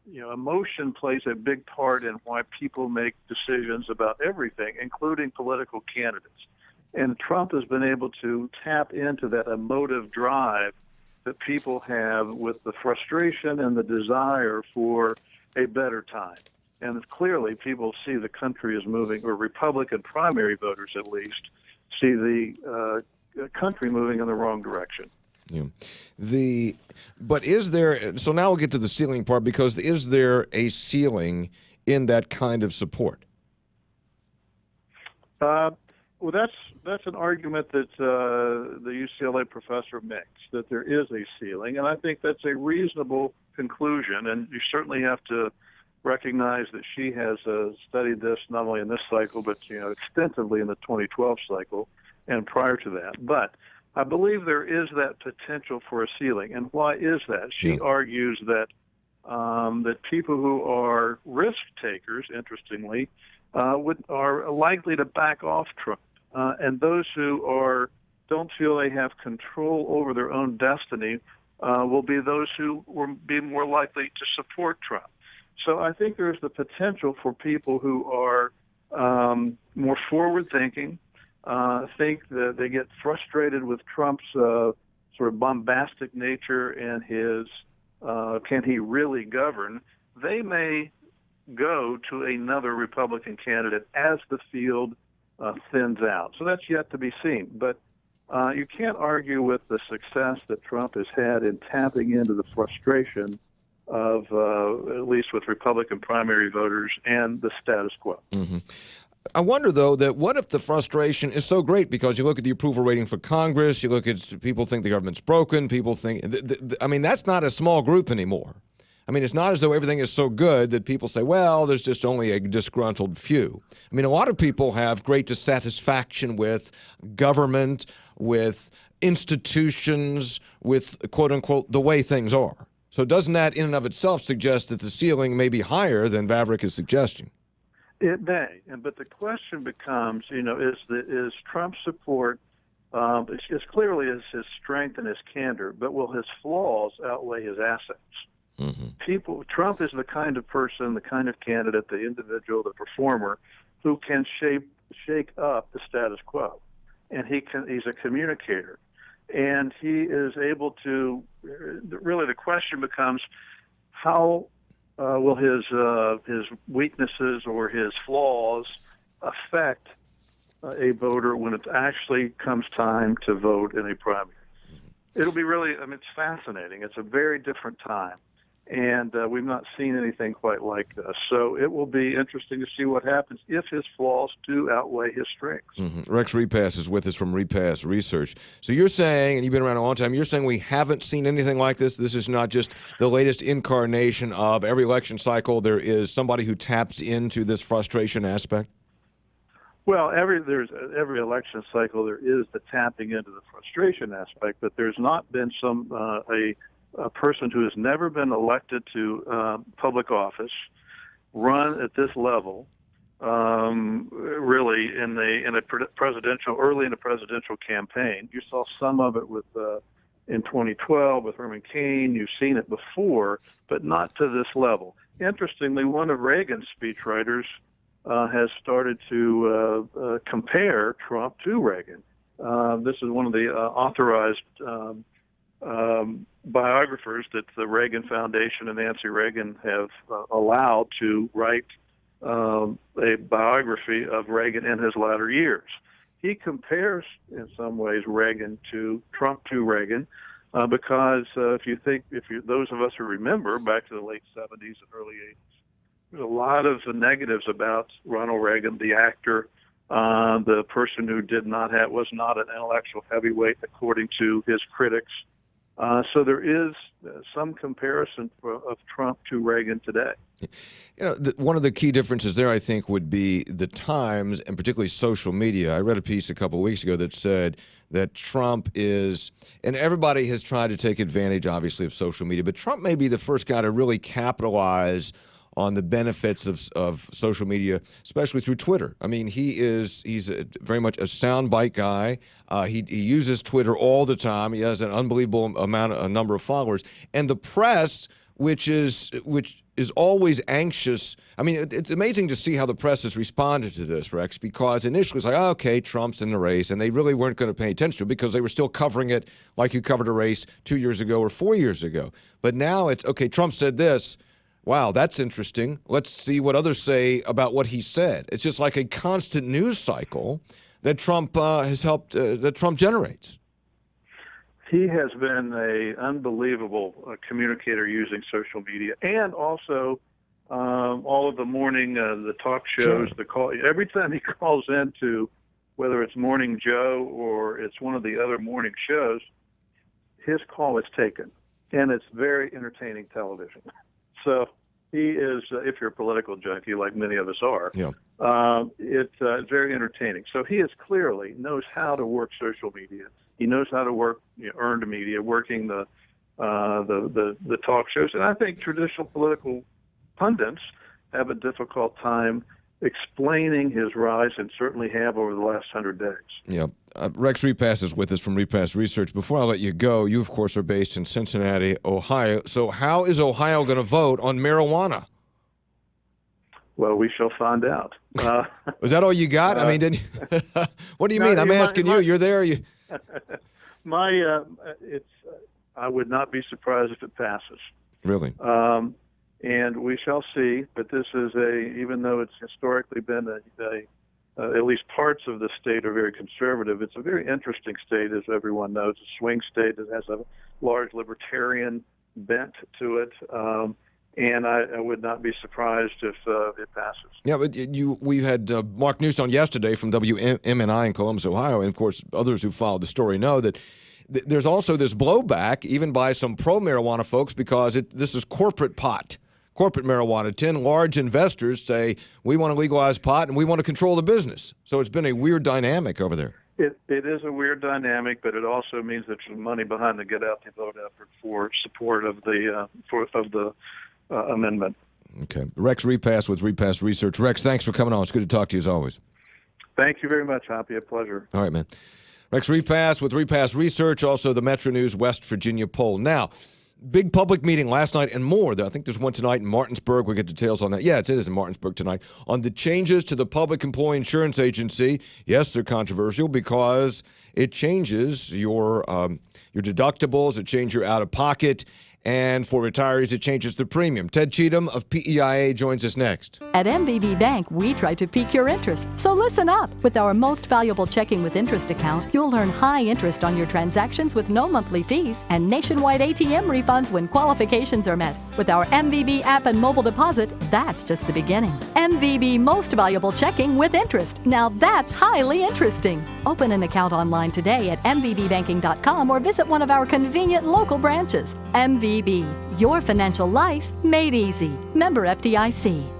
emotion plays a big part in why people make decisions about everything, including political candidates. And Trump has been able to tap into that emotive drive that people have with the frustration and the desire for a better time. And clearly people see the country is moving, or Republican primary voters at least, see the country moving in the wrong direction. Yeah. But is there, so now we'll get to the ceiling part, because is there a ceiling in that kind of support? Well, that's an argument that the UCLA professor makes, that there is a ceiling, and I think that's a reasonable conclusion. And you certainly have to recognize that she has studied this not only in this cycle, but extensively in the 2012 cycle and prior to that. But I believe there is that potential for a ceiling. And why is that? She argues that that people who are risk takers, interestingly, are likely to back off Trump. And those who don't feel they have control over their own destiny will be those who will be more likely to support Trump. So I think there's the potential for people who are more forward-thinking, think that they get frustrated with Trump's sort of bombastic nature and his can he really govern. They may go to another Republican candidate as the field thins out. So that's yet to be seen. But you can't argue with the success that Trump has had in tapping into the frustration of, at least with Republican primary voters, and the status quo. Mm-hmm. I wonder, though, that what if the frustration is so great because you look at the approval rating for Congress, you look at people think the government's broken, people think, I mean, that's not a small group anymore. I mean, it's not as though everything is so good that people say, well, there's just only a disgruntled few. I mean, a lot of people have great dissatisfaction with government, with institutions, with, quote unquote, the way things are. So doesn't that in and of itself suggest that the ceiling may be higher than Vavrick is suggesting? It may, but the question becomes, is Trump's support as clearly as his strength and his candor, but will his flaws outweigh his assets? Mm-hmm. Trump is the kind of person, the kind of candidate, the individual, the performer, who can shake up the status quo, and he's a communicator, and he is able to. Really, the question becomes, how will his weaknesses or his flaws affect a voter when it actually comes time to vote in a primary? It'll be really, it's fascinating. It's a very different time, and we've not seen anything quite like this. So it will be interesting to see what happens if his flaws do outweigh his strengths. Mm-hmm. Rex Repass is with us from Repass Research. So you're saying, and you've been around a long time, you're saying we haven't seen anything like this? This is not just the latest incarnation of every election cycle. There is somebody who taps into this frustration aspect? Well, every election cycle there is the tapping into the frustration aspect, but there's not been a person who has never been elected to public office run at this level, really early in a presidential campaign. You saw some of it in 2012 with Herman Cain. You've seen it before, but not to this level. Interestingly, one of Reagan's speechwriters has started to compare Trump to Reagan. This is one of the authorized biographers that the Reagan Foundation and Nancy Reagan have allowed to write a biography of Reagan in his latter years. He compares, in some ways, Trump to Reagan, because those of us who remember back to the late 70s and early 80s, there's a lot of negatives about Ronald Reagan, the actor, the person who was not an intellectual heavyweight, according to his critics. So there is some comparison of Trump to Reagan today. One of the key differences there, I think, would be the times, and particularly social media. I read a piece a couple of weeks ago that said that Trump is, and everybody has tried to take advantage, obviously, of social media, but Trump may be the first guy to really capitalize on the benefits of social media, especially through Twitter. I mean, he's very much a soundbite guy. He uses Twitter all the time. He has an unbelievable number of followers, and the press, which is always anxious. I mean, it's amazing to see how the press has responded to this, Rex, because initially it's like, oh, okay, Trump's in the race, and they really weren't going to pay attention to it because they were still covering it like you covered a race 2 years ago or 4 years ago. But now it's, okay, Trump said this. Wow, that's interesting. Let's see what others say about what he said. It's just like a constant news cycle that Trump that Trump generates. He has been an unbelievable communicator using social media, and also all of the morning, the talk shows, the call. Every time he calls into, whether it's Morning Joe or it's one of the other morning shows, his call is taken, and it's very entertaining television. So he is, if you're a political junkie like many of us are, it's very entertaining. So he clearly knows how to work social media. He knows how to work earned media, working the talk shows. And I think traditional political pundits have a difficult time explaining his rise, and certainly have over the last 100 days. Yeah. Rex Repass is with us from Repass Research. Before I let you go, you, of course, are based in Cincinnati, Ohio. So how is Ohio going to vote on marijuana? Well, we shall find out. Was that all you got? I mean, didn't you? What do you mean? I'm asking you. You're there. I would not be surprised if it passes. Really? And we shall see. But this is even though it's historically been at least parts of the state are very conservative, it's a very interesting state, as everyone knows. A swing state that has a large libertarian bent to it. and I would not be surprised if it passes. Yeah, but we had Mark Newsom yesterday from WMNI in Columbus, Ohio, and of course others who followed the story know that there's also this blowback, even by some pro-marijuana folks, because this is corporate pot, corporate marijuana. 10 large investors say, we want to legalize pot and we want to control the business. So it's been a weird dynamic over there. It is a weird dynamic, but it also means that there's money behind the Get Out the Vote effort for support of the amendment. Okay. Rex Repass with Repass Research. Rex, thanks for coming on. It's good to talk to you as always. Thank you very much, Hoppy. A pleasure. All right, man. Rex Repass with Repass Research, also the Metro News West Virginia poll. Now, big public meeting last night and more. I think there's one tonight in Martinsburg. We'll get details on that. Yeah, it is in Martinsburg tonight. On the changes to the Public Employee Insurance Agency. Yes, they're controversial because it changes your deductibles. It changes your out-of-pocket. And for retirees, it changes the premium. Ted Cheatham of PEIA joins us next. At MVB Bank, we try to pique your interest. So listen up. With our most valuable checking with interest account, you'll earn high interest on your transactions with no monthly fees and nationwide ATM refunds when qualifications are met. With our MVB app and mobile deposit, that's just the beginning. MVB most valuable checking with interest. Now that's highly interesting. Open an account online today at mvbbanking.com or visit one of our convenient local branches. MVB, your financial life made easy. Member FDIC.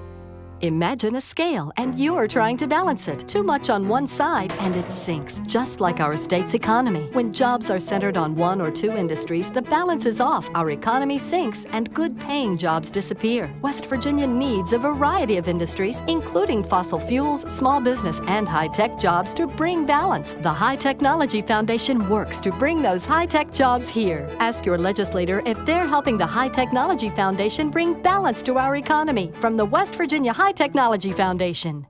Imagine a scale and you're trying to balance it. Too much on one side and it sinks, just like our state's economy. When jobs are centered on one or two industries, the balance is off. Our economy sinks and good-paying jobs disappear. West Virginia needs a variety of industries, including fossil fuels, small business, and high-tech jobs to bring balance. The High Technology Foundation works to bring those high-tech jobs here. Ask your legislator if they're helping the High Technology Foundation bring balance to our economy. From the West Virginia High Technology Foundation.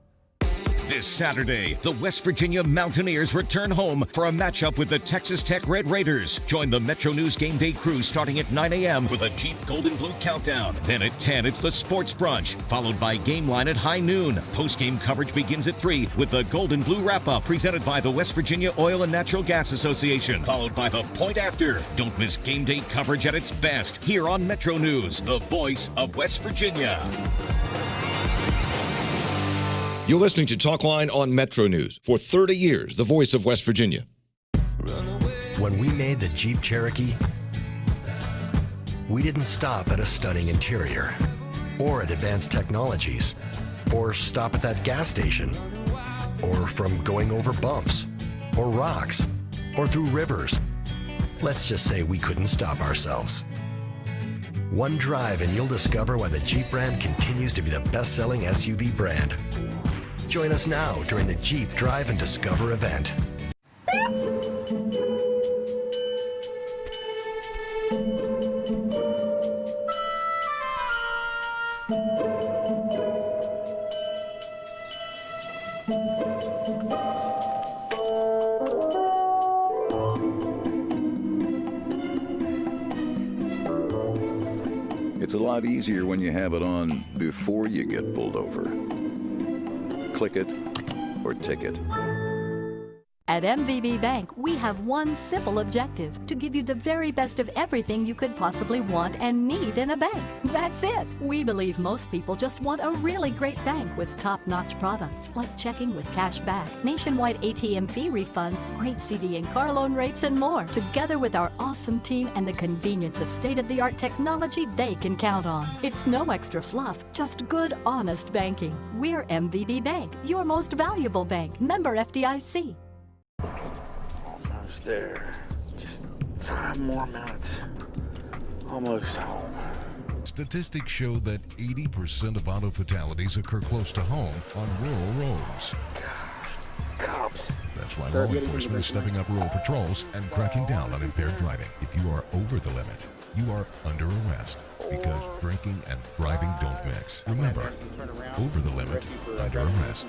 This Saturday, the West Virginia Mountaineers return home for a matchup with the Texas Tech Red Raiders. Join the Metro News Game Day crew starting at 9 a.m. for the Jeep Golden Blue Countdown. Then at 10, it's the Sports Brunch, followed by Game Line at high noon. Post-game coverage begins at 3 with the Golden Blue Wrap-Up presented by the West Virginia Oil and Natural Gas Association, followed by the Point After. Don't miss game day coverage at its best here on Metro News, the voice of West Virginia. You're listening to Talkline on Metro News. For 30 years, the voice of West Virginia. When we made the Jeep Cherokee, we didn't stop at a stunning interior, or at advanced technologies, or stop at that gas station, or from going over bumps, or rocks, or through rivers. Let's just say we couldn't stop ourselves. One drive and you'll discover why the Jeep brand continues to be the best-selling SUV brand. Join us now during the Jeep Drive and Discover event. It's a lot easier when you have it on before you get pulled over. Click it or ticket. At MVB Bank, we have one simple objective: to give you the very best of everything you could possibly want and need in a bank. That's it. We believe most people just want a really great bank with top-notch products like checking with cash back, nationwide ATM fee refunds, great CD and car loan rates, and more. Together with our awesome team and the convenience of state-of-the-art technology they can count on. It's no extra fluff, just good, honest banking. We're MVB Bank, your most valuable bank. Member FDIC. Almost there. Just 5 more minutes. Almost home. Statistics show that 80% of auto fatalities occur close to home on rural roads. Cops. That's why law enforcement is stepping up rural patrols and cracking down on impaired driving. If you are over the limit, you are under arrest because drinking and driving don't mix. Remember, over the limit, under arrest.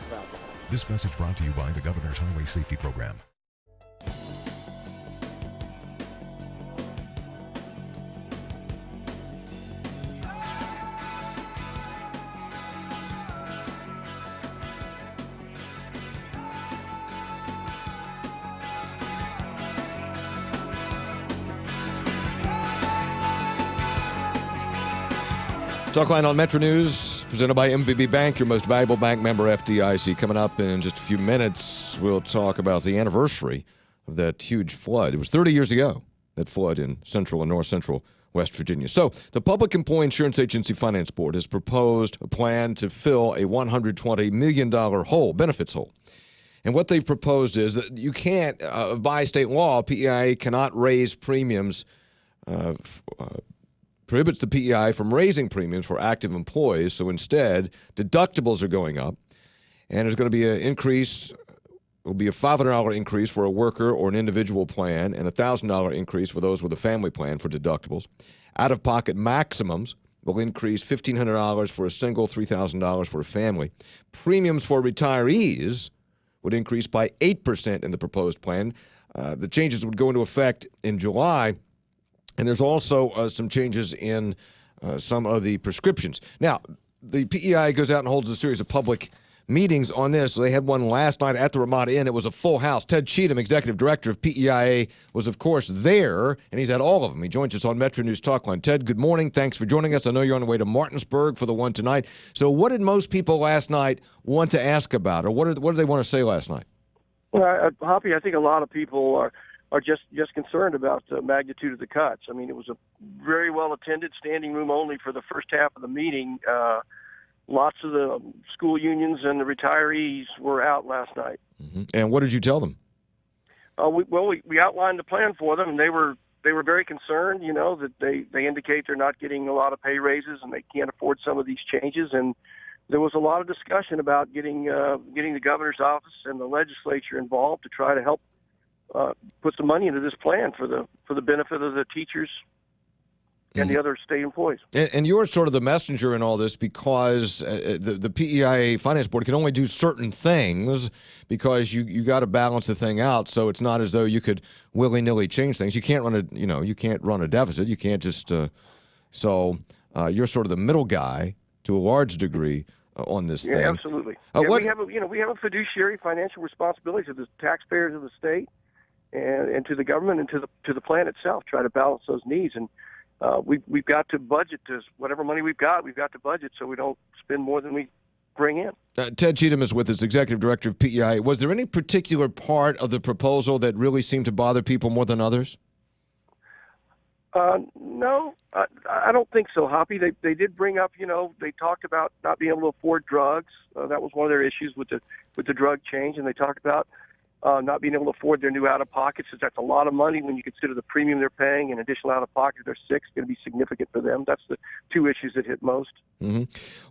This message brought to you by the Governor's Highway Safety Program. Talkline on Metro News, presented by MVB Bank, your most valuable bank, member FDIC. Coming up in just a few minutes, we'll talk about the anniversary of that huge flood. It was 30 years ago, that flood in central and north central West Virginia. So the Public Employee Insurance Agency Finance Board has proposed a plan to fill a $120 million hole, benefits hole. And what they've proposed is that you can't, by state law, PEI cannot raise premiums, prohibits the PEI from raising premiums for active employees. So instead, deductibles are going up. And there's going to be an increase. Will be a $500 increase for a worker or an individual plan and a $1,000 increase for those with a family plan for deductibles. Out-of-pocket maximums will increase $1,500 for a single, $3,000 for a family. Premiums for retirees would increase by 8% in the proposed plan. The changes would go into effect in July, and there's also some changes in some of the prescriptions. Now, the PEI goes out and holds a series of public meetings on this. They had one last night at the Ramada Inn. It was a full house. Ted Cheatham, executive director of PEIA, was, of course, there, and he's at all of them. He joins us on Metro News Talkline. Ted, good morning. Thanks for joining us. I know you're on the way to Martinsburg for the one tonight. So what did most people last night want to ask about, or what did they want to say last night? Well, Hoppy, I think a lot of people are just concerned about the magnitude of the cuts. I mean, it was a very well-attended standing room only for the first half of the meeting. Lots of the school unions and the retirees were out last night. Mm-hmm. And what did you tell them? We outlined the plan for them, and they were very concerned. You know, that they indicate they're not getting a lot of pay raises and they can't afford some of these changes. And there was a lot of discussion about getting the governor's office and the legislature involved to try to help put some money into this plan for the benefit of the teachers and the other state employees. And you're sort of the messenger in all this because the PEIA Finance Board can only do certain things because you got to balance the thing out. So it's not as though you could willy-nilly change things. You can't run a deficit. You can't just so you're sort of the middle guy to a large degree on this thing. Yeah, absolutely. We have a fiduciary financial responsibility to the taxpayers of the state and to the government and to the plan itself. Try to balance those needs. And we've got to budget to whatever money we've got to budget so we don't spend more than we bring in. Ted Cheatham is with us, executive director of PEI. Was there any particular part of the proposal that really seemed to bother people more than others? No, I don't think so, Hoppy. They did bring up, they talked about not being able to afford drugs. That was one of their issues with the drug change, and they talked about not being able to afford their new out-of-pockets. That's a lot of money when you consider the premium they're paying and additional out-of-pocket if they're sick. It's going to be significant for them. That's the two issues that hit most. Mm-hmm.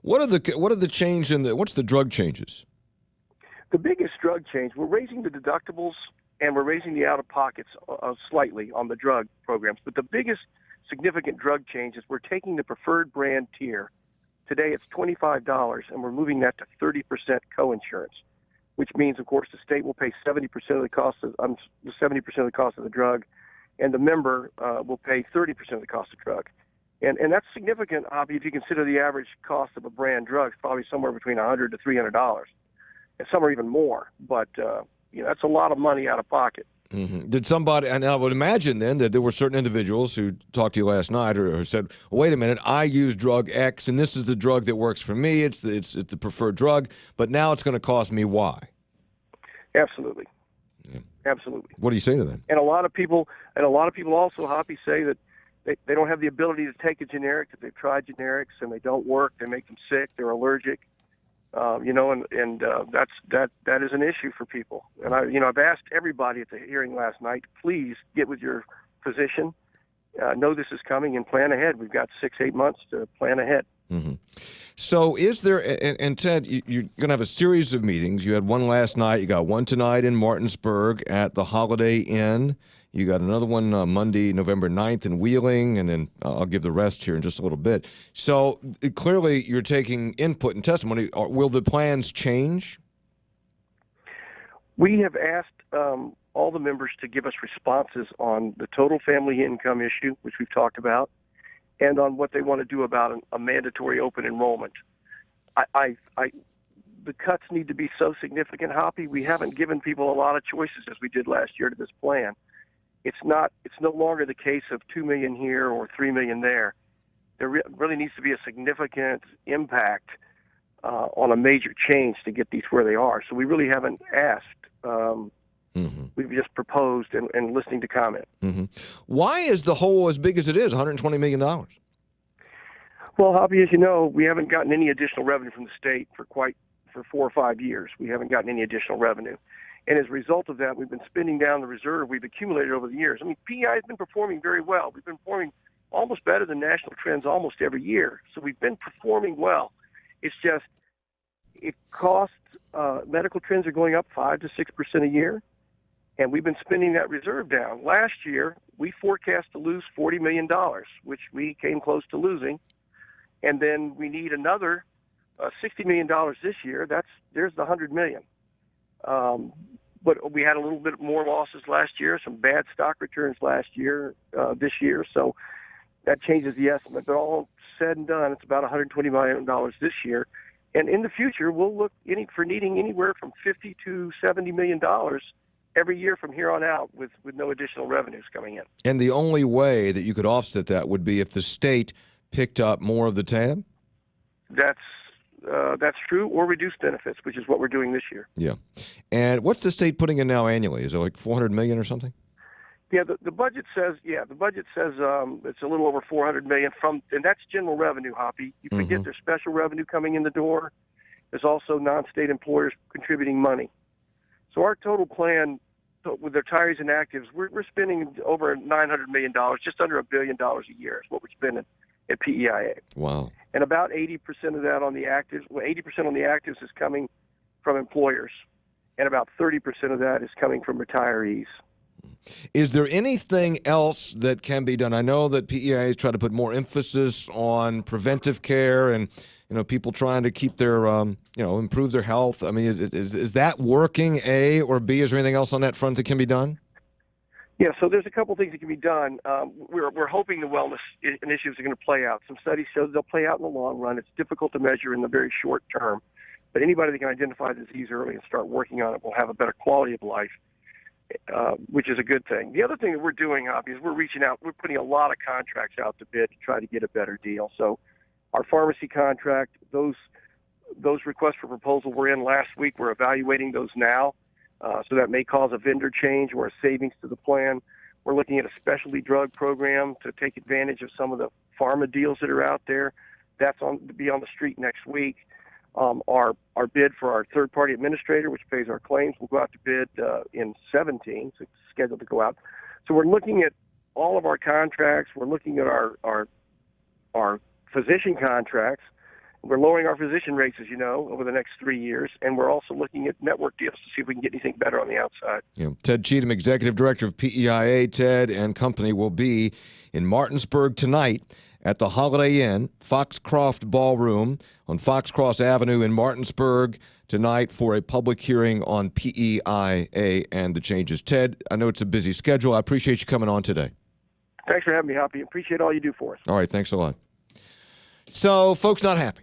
What are the change in what's the drug changes? The biggest drug change, we're raising the deductibles and we're raising the out-of-pockets slightly on the drug programs. But the biggest significant drug change is we're taking the preferred brand tier. Today it's $25, and we're moving that to 30% co-insurance, which means, of course, the state will pay 70% of the cost of the drug, and the member will pay 30% of the cost of drug. And that's significant, Abby, if you consider the average cost of a brand drug is probably somewhere between $100 to $300, and some are even more. But that's a lot of money out of pocket. Mm-hmm. Did somebody, and I would imagine then that there were certain individuals who talked to you last night or said, wait a minute, I use drug X and this is the drug that works for me. It's the preferred drug, but now it's going to cost me Y. Absolutely. Yeah. Absolutely. What do you say to them? And a lot of people also, Hoppy, say that they don't have the ability to take a generic, that they've tried generics and they don't work, they make them sick, they're allergic. That is an issue for people. And I've asked everybody at the hearing last night, please get with your physician, know this is coming and plan ahead. We've got 6-8 months to plan ahead. Mm-hmm. So is there, and Ted, you're going to have a series of meetings. You had one last night. You got one tonight in Martinsburg at the Holiday Inn. You got another one Monday, November 9th in Wheeling, and then I'll give the rest here in just a little bit. So clearly you're taking input and testimony. Will the plans change? We have asked all the members to give us responses on the total family income issue, which we've talked about, and on what they want to do about a mandatory open enrollment. The cuts need to be so significant, Hoppy. We haven't given people a lot of choices as we did last year to this plan. It's no longer the case of $2 million here or $3 million there. there really needs to be a significant impact on a major change to get these where they are. So we really haven't asked. We've just proposed and listening to comment. Why is the hole as big as it is, $120 million? Well, Hoppy, as you know, we haven't gotten any additional revenue from the state for 4 or 5 years. We haven't gotten any additional revenue. And as a result of that, we've been spending down the reserve we've accumulated over the years. I mean, PEI has been performing very well. We've been performing almost better than national trends almost every year. So we've been performing well. It's just it costs, medical trends are going up 5 to 6% a year, and we've been spending that reserve down. Last year, we forecast to lose $40 million, which we came close to losing. And then we need another $60 million this year. There's the $100 million. But we had a little bit more losses last year, some bad stock returns last year, this year. So that changes the estimate. But all said and done, it's about $120 million this year. And in the future, we'll look for needing anywhere from $50 to $70 million every year from here on out with no additional revenues coming in. And the only way that you could offset that would be if the state picked up more of the tab? That's true, or reduced benefits, which is what we're doing this year. Yeah. And what's the state putting in now annually? Is it like $400 million or something? Yeah, the budget says it's a little over $400 million and that's general revenue, Hoppy. You forget there's special revenue coming in the door. There's also non-state employers contributing money. So our total plan with their retirees and actives, we're spending over $900 million, just under $1 billion a year is what we're spending at PEIA. Wow. And about 80% of that on the actives, 80% on the actives is coming from employers, and about 30% of that is coming from retirees. Is there anything else that can be done? I know that PEIA is trying to put more emphasis on preventive care and, people trying to keep their, improve their health. I mean, is that working, A, or B? Is there anything else on that front that can be done? Yeah, so there's a couple things that can be done. We're hoping the wellness initiatives are going to play out. Some studies show they'll play out in the long run. It's difficult to measure in the very short term, but anybody that can identify the disease early and start working on it will have a better quality of life, which is a good thing. The other thing that we're doing, Hoppy, is we're reaching out. We're putting a lot of contracts out to bid to try to get a better deal. So our pharmacy contract, those requests for proposal were in last week. We're evaluating those now. So that may cause a vendor change or a savings to the plan. We're looking at a specialty drug program to take advantage of some of the pharma deals that are out there. That's to be on the street next week. Our bid for our third-party administrator, which pays our claims, will go out to bid in 2017. So it's scheduled to go out. So we're looking at all of our contracts. We're looking at our physician contracts. We're lowering our physician rates, as you know, over the next 3 years, and we're also looking at network deals to see if we can get anything better on the outside. Yeah. Ted Cheatham, Executive Director of PEIA. Ted and company will be in Martinsburg tonight at the Holiday Inn, Foxcroft Ballroom on Foxcross Avenue in Martinsburg tonight for a public hearing on PEIA and the changes. Ted, I know it's a busy schedule. I appreciate you coming on today. Thanks for having me, Hoppy. Appreciate all you do for us. All right, thanks a lot. So, folks not happy.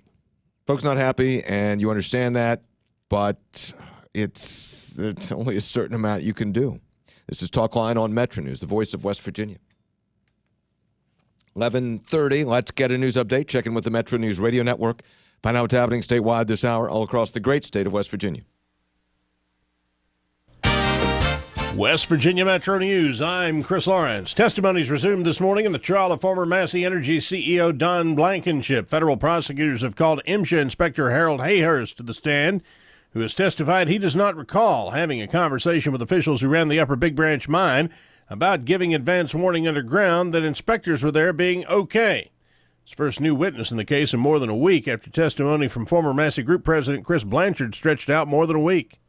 Folks not happy, and you understand that, but it's only a certain amount you can do. This is Talkline on Metro News, the voice of West Virginia. 11:30, let's get a news update. Check in with the Metro News Radio Network. Find out what's happening statewide this hour all across the great state of West Virginia. West Virginia Metro News, I'm Chris Lawrence. Testimonies resumed this morning in the trial of former Massey Energy CEO Don Blankenship. Federal prosecutors have called MSHA Inspector Harold Hayhurst to the stand, who has testified he does not recall having a conversation with officials who ran the Upper Big Branch mine about giving advance warning underground that inspectors were there being okay. His first new witness in the case in more than a week after testimony from former Massey Group President Chris Blanchard stretched out more than a week.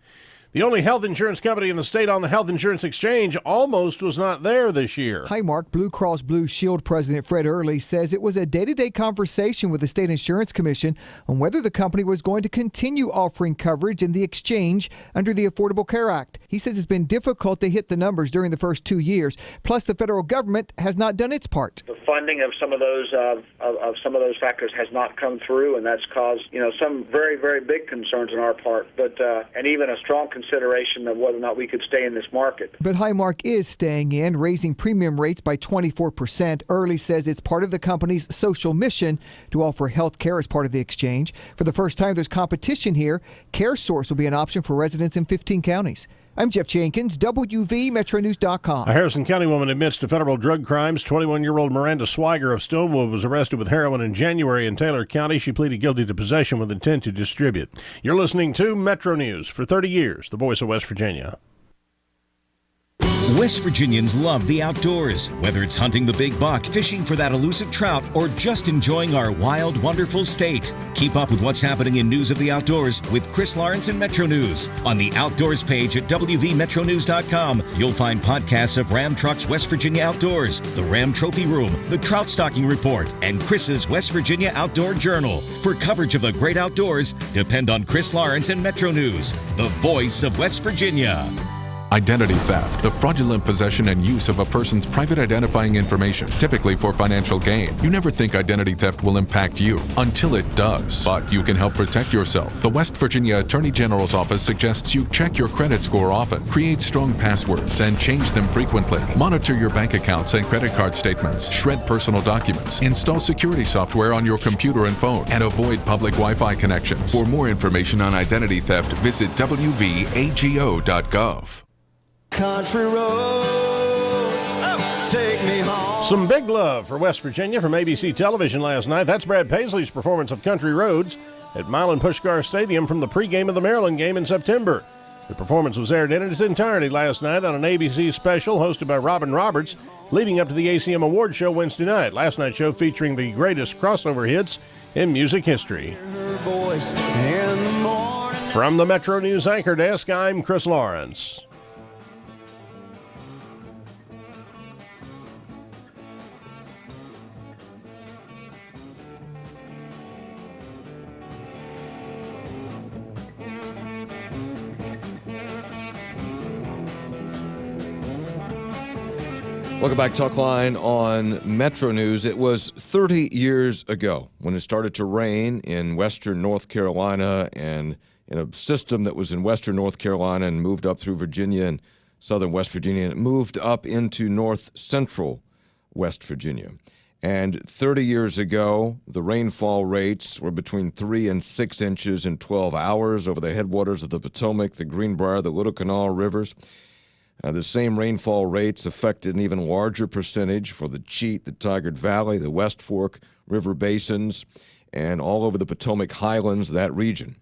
The only health insurance company in the state on the health insurance exchange almost was not there this year. Highmark Blue Cross Blue Shield President Fred Early says it was a day-to-day conversation with the State Insurance Commission on whether the company was going to continue offering coverage in the exchange under the Affordable Care Act. He says it's been difficult to hit the numbers during the first 2 years. Plus, the federal government has not done its part. The funding of some of those factors has not come through, and that's caused some very, very big concerns on our part, but and even a strong consideration of whether or not we could stay in this market. But Highmark is staying in, raising premium rates by 24%. Early says it's part of the company's social mission to offer health care as part of the exchange. For the first time, there's competition here. CareSource will be an option for residents in 15 counties. I'm Jeff Jenkins, WVMetroNews.com. A Harrison County woman admits to federal drug crimes. 21-year-old Miranda Swiger of Stonewood was arrested with heroin in January in Taylor County. She pleaded guilty to possession with intent to distribute. You're listening to Metro News. For 30 years, the voice of West Virginia. West Virginians love the outdoors. Whether it's hunting the big buck, fishing for that elusive trout, or just enjoying our wild, wonderful state. Keep up with what's happening in news of the outdoors with Chris Lawrence and Metro News. On the Outdoors page at WVMetroNews.com, you'll find podcasts of Ram Truck's West Virginia Outdoors, the Ram Trophy Room, the Trout Stocking Report, and Chris's West Virginia Outdoor Journal. For coverage of the great outdoors, depend on Chris Lawrence and Metro News, the voice of West Virginia. Identity theft, the fraudulent possession and use of a person's private identifying information, typically for financial gain. You never think identity theft will impact you until it does. But you can help protect yourself. The West Virginia Attorney General's Office suggests you check your credit score often, create strong passwords, and change them frequently. Monitor your bank accounts and credit card statements, shred personal documents, install security software on your computer and phone, and avoid public Wi-Fi connections. For more information on identity theft, visit wvago.gov. Country roads, take me home. Some big love for West Virginia from ABC television last night. That's Brad Paisley's performance of Country Roads at Milan Puskar Stadium from the pregame of the Maryland game in September. The performance was aired in its entirety last night on an ABC special hosted by Robin Roberts, leading up to the ACM Award Show Wednesday night. Last night's show featuring the greatest crossover hits in music history. From the Metro News Anchor Desk, I'm Chris Lawrence. Welcome back, Talkline on Metro News. It was 30 years ago when it started to rain in western North Carolina and in a system that was in western North Carolina and moved up through Virginia and southern West Virginia and it moved up into north central West Virginia. And 30 years ago, the rainfall rates were between 3 and 6 inches in 12 hours over the headwaters of the Potomac, the Greenbrier, the Little Canal rivers. The same rainfall rates affected an even larger percentage for the Cheat, the Tigard Valley, the West Fork River basins, and all over the Potomac Highlands, that region.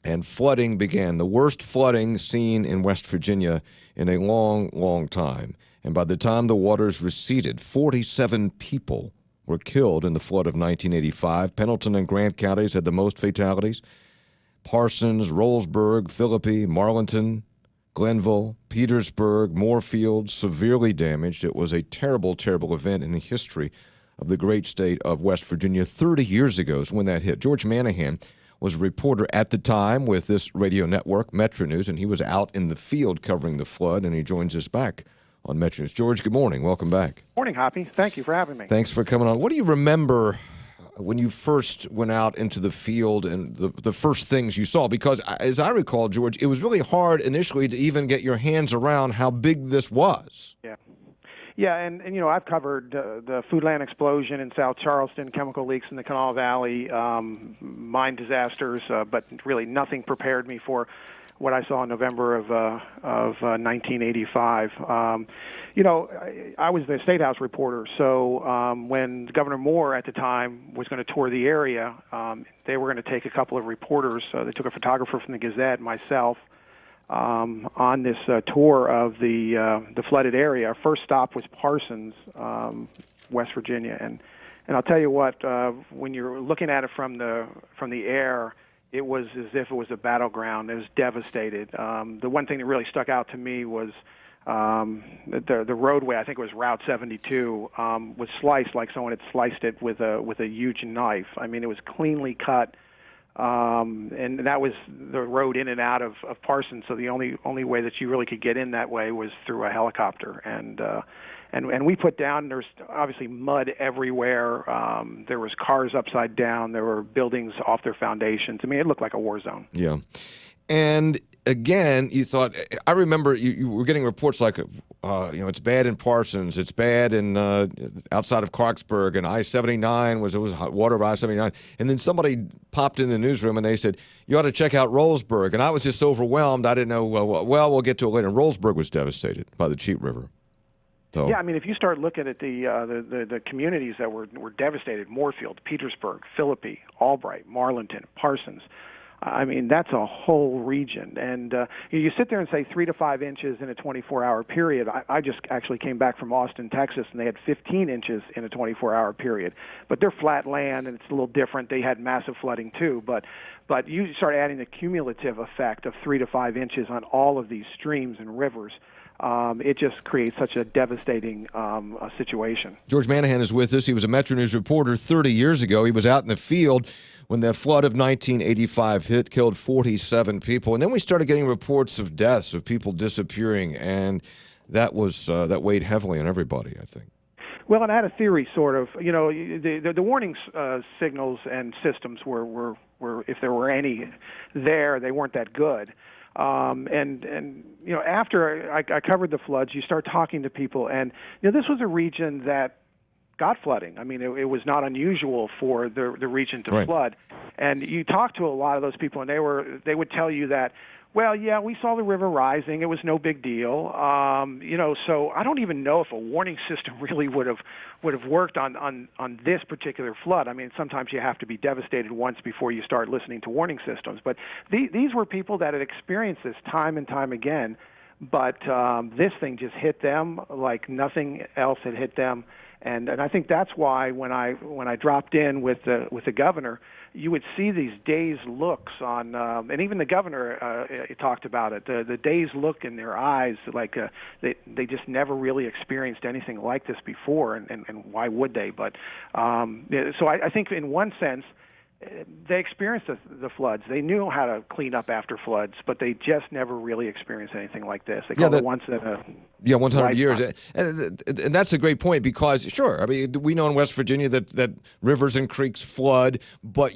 And flooding began, the worst flooding seen in West Virginia in a long, long time. And by the time the waters receded, 47 people were killed in the flood of 1985. Pendleton and Grant counties had the most fatalities. Parsons, Rollsburg, Philippi, Marlinton, Glenville, Petersburg, Moorfield, severely damaged. It was a terrible, terrible event in the history of the great state of West Virginia. 30 years ago is when that hit. George Manahan was a reporter at the time with this radio network, Metro News, and he was out in the field covering the flood, and he joins us back on Metro News. George, good morning. Welcome back. Morning, Hoppy. Thank you for having me. Thanks for coming on. What do you remember when you first went out into the field and the first things you saw? Because as I recall, George, it was really hard initially to even get your hands around how big this was. Yeah, and you know, I've covered the Foodland explosion in South Charleston, chemical leaks in the Canal Valley, mine disasters, but really nothing prepared me for what I saw in November of 1985. You know, I was the State House reporter, so when Governor Moore at the time was going to tour the area, they were going to take a couple of reporters. They took a photographer from the Gazette, myself, on this tour of the flooded area. Our first stop was Parsons, West Virginia, and I'll tell you what, when you're looking at it from the air, it was as if it was a battleground. It was devastated. The one thing that really stuck out to me was the roadway. I think it was Route 72 was sliced like someone had sliced it with a huge knife. I mean, it was cleanly cut, and that was the road in and out of Parsons. So the only way that you really could get in that way was through a helicopter. And we put down, there's obviously mud everywhere. There was cars upside down. There were buildings off their foundations. I mean, it looked like a war zone. Yeah. And again, you thought, I remember you were getting reports like, it's bad in Parsons, it's bad in outside of Clarksburg, and I-79 it was hot water over I-79. And then somebody popped in the newsroom and they said, you ought to check out Rollsburg. And I was just overwhelmed. I didn't know, we'll get to it later. And Rollsburg was devastated by the Cheat River. So. Yeah, I mean, if you start looking at the communities that were devastated, Moorfield, Petersburg, Philippi, Albright, Marlinton, Parsons, I mean, that's a whole region. And you sit there and say 3 to 5 inches in a 24-hour period. I just actually came back from Austin, Texas, and they had 15 inches in a 24-hour period. But they're flat land, and it's a little different. They had massive flooding, too. But you start adding the cumulative effect of 3 to 5 inches on all of these streams and rivers. It just creates such a devastating situation. George Manahan is with us. He was a Metro News reporter 30 years ago. He was out in the field when the flood of 1985 hit, killed 47 people. And then we started getting reports of deaths, of people disappearing, and that weighed heavily on everybody, I think. Well, and I had a theory, sort of. The warning signals and systems were, if there were any there, they weren't that good. After I covered the floods, you start talking to people, and this was a region that got flooding. I mean, it was not unusual for the region to flood. And you talk to a lot of those people, and they would tell you that, well, yeah, we saw the river rising. It was no big deal. So I don't even know if a warning system really would have worked on this particular flood. I mean, sometimes you have to be devastated once before you start listening to warning systems. But these were people that had experienced this time and time again. But this thing just hit them like nothing else had hit them. And I think that's why when I dropped in with the governor, you would see these dazed looks on, and even the governor talked about it. The dazed look in their eyes, like they just never really experienced anything like this before, and why would they? But so I think in one sense, they experienced the floods. They knew how to clean up after floods, but they just never really experienced anything like this. They call it once in a 100 years. And that's a great point because, sure, I mean, we know in West Virginia that rivers and creeks flood, but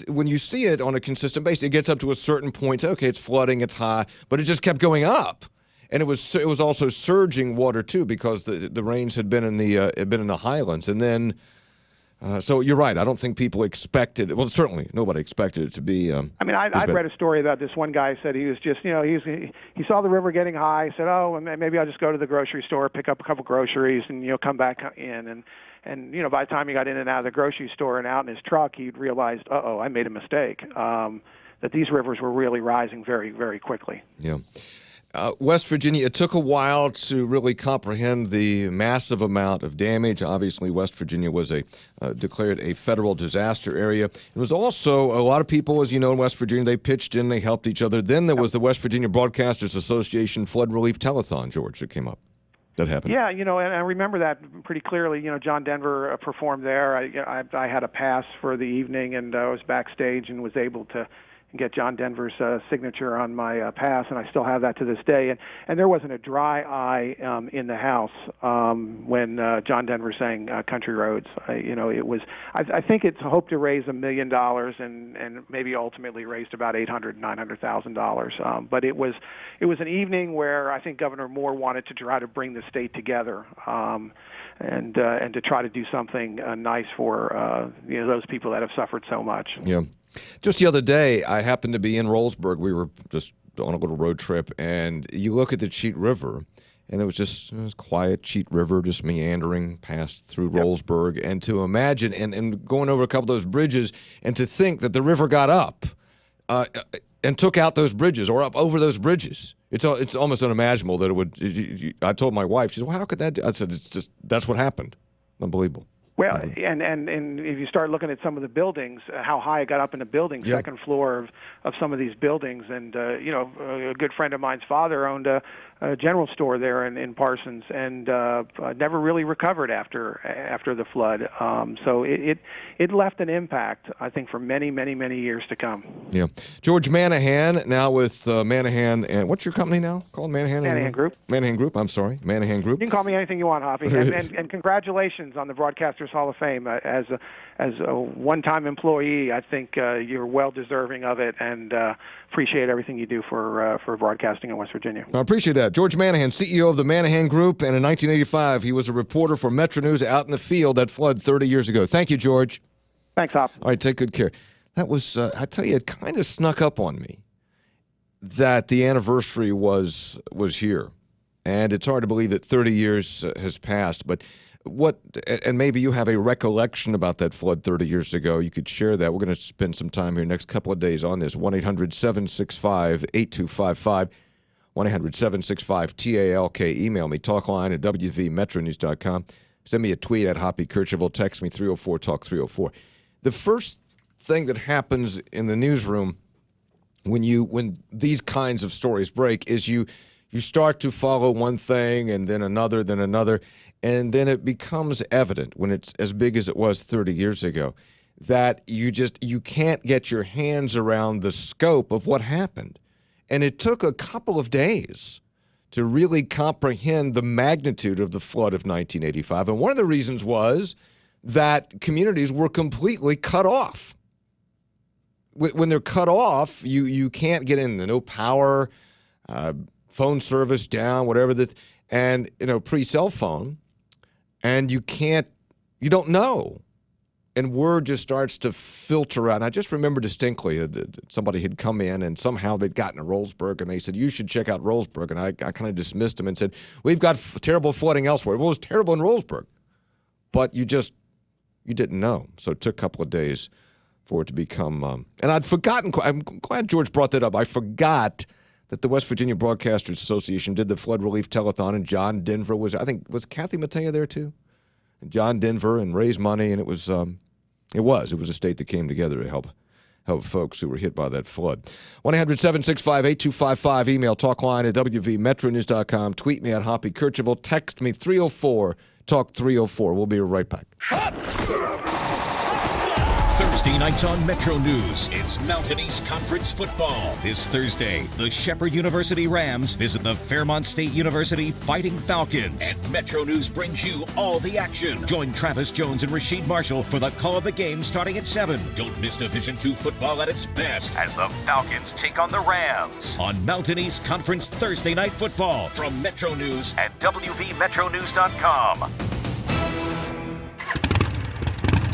when you see it on a consistent basis, it gets up to a certain point. Okay, it's flooding, it's high, but it just kept going up. And it was also surging water, too, because the rains had been in the highlands. And then... so you're right. I don't think people expected. Well, certainly nobody expected it to be. I'd read a story about this one guy said he was just, he saw the river getting high. Said, oh, maybe I'll just go to the grocery store, pick up a couple groceries, and come back in. And by the time he got in and out of the grocery store and out in his truck, he'd realized, I made a mistake. That these rivers were really rising very, very quickly. Yeah. West Virginia, it took a while to really comprehend the massive amount of damage. Obviously, West Virginia was declared a federal disaster area. It was also a lot of people, as you know, in West Virginia, they pitched in, they helped each other. Then there was the West Virginia Broadcasters Association Flood Relief Telethon, George, that came up. That happened. Yeah, and I remember that pretty clearly. John Denver performed there. I had a pass for the evening, and I was backstage and was able to get John Denver's signature on my pass, and I still have that to this day. And there wasn't a dry eye in the house when John Denver sang "Country Roads." It was. I think it's hoped to raise $1 million, and maybe ultimately raised about $900,000. But it was an evening where I think Governor Moore wanted to try to bring the state together. And to try to do something nice for those people that have suffered so much. Yeah. Just the other day, I happened to be in Rollsburg. We were just on a little road trip, and you look at the Cheat River, and it was quiet Cheat River, just meandering past through Rollsburg. And to imagine, and going over a couple of those bridges, and to think that the river got up and took out those bridges or up over those bridges. It's almost unimaginable that it would. I told my wife, she said, well, how could that do? I said, that's what happened. Unbelievable. Well, and if you start looking at some of the buildings, how high it got up in the building, second floor of some of these buildings, and a good friend of mine's father owned a general store there in Parsons, and never really recovered after the flood. So it left an impact, I think, for many, many, many years to come. Yeah. George Manahan, now with Manahan, and what's your company now called? Manahan? Manahan Group. Manahan Group, I'm sorry. Manahan Group. You can call me anything you want, Hoppy. And congratulations on the Broadcasters Hall of Fame. As a one-time employee, I think you're well deserving of it, and appreciate everything you do for broadcasting in West Virginia. I appreciate that. George Manahan, CEO of the Manahan Group, and in 1985, he was a reporter for Metro News out in the field at flood 30 years ago. Thank you, George. Thanks, Hop. All right, take good care. That was, I tell you, it kind of snuck up on me that the anniversary was here. And it's hard to believe that 30 years has passed. But and maybe you have a recollection about that flood 30 years ago. You could share that. We're going to spend some time here next couple of days on this. 1-800-765-8255. 1-800-765-TALK. Email me, talkline at wvmetronews.com. Send me a tweet at Hoppy Kercheval. Text me 304-TALK-304. The first thing that happens in the newsroom when these kinds of stories break is you start to follow one thing and then another, and then it becomes evident when it's as big as it was 30 years ago that you can't get your hands around the scope of what happened. And it took a couple of days to really comprehend the magnitude of the flood of 1985. And one of the reasons was that communities were completely cut off. When they're cut off, you can't get in. No power, phone service down, whatever that, and pre-cell phone, and you don't know, and word just starts to filter out. And I just remember distinctly that somebody had come in and somehow they'd gotten to Rollsburg, and they said, "You should check out Rollsburg," and I kind of dismissed them and said, "We've got terrible flooding elsewhere." Well, it was terrible in Rollsburg, but you didn't know. So it took a couple of days for it to become, and I'd forgotten. I'm glad George brought that up. I forgot that the West Virginia Broadcasters Association did the flood relief telethon, and John Denver was Kathy Mattea there too? And John Denver, and raised money, and it was a state that came together to help folks who were hit by that flood. 1-800-765-8255. Email talkline at wvmetronews.com. Tweet me at Hoppy Kercheval. Text me 304-TALK-304. We'll be right back. Thursday nights on Metro News, it's Mountain East Conference football. This Thursday, the Shepherd University Rams visit the Fairmont State University Fighting Falcons. And Metro News brings you all the action. Join Travis Jones and Rasheed Marshall for the call of the game starting at 7. Don't miss Division II football at its best as the Falcons take on the Rams. On Mountain East Conference Thursday night football from Metro News at wvmetronews.com.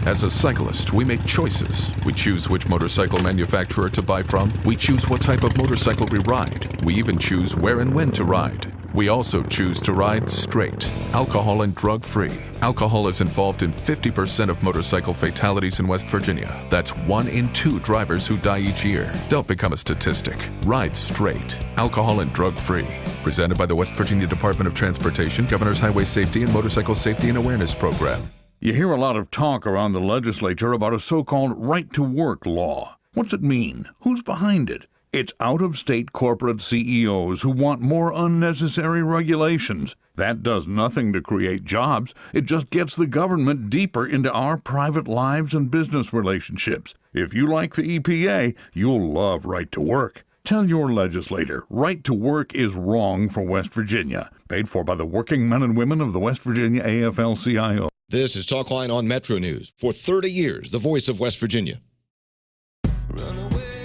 As a cyclist, we make choices. We choose which motorcycle manufacturer to buy from. We choose what type of motorcycle we ride. We even choose where and when to ride. We also choose to ride straight, alcohol and drug-free. Alcohol is involved in 50% of motorcycle fatalities in West Virginia. That's 1 in 2 drivers who die each year. Don't become a statistic. Ride straight, alcohol and drug-free. Presented by the West Virginia Department of Transportation, Governor's Highway Safety and Motorcycle Safety and Awareness Program. You hear a lot of talk around the legislature about a so-called right-to-work law. What's it mean? Who's behind it? It's out-of-state corporate CEOs who want more unnecessary regulations. That does nothing to create jobs. It just gets the government deeper into our private lives and business relationships. If you like the EPA, you'll love right-to-work. Tell your legislator right to work is wrong for West Virginia. Paid for by the working men and women of the West Virginia AFL-CIO. This is Talkline on Metro News. For 30 years, the voice of West Virginia.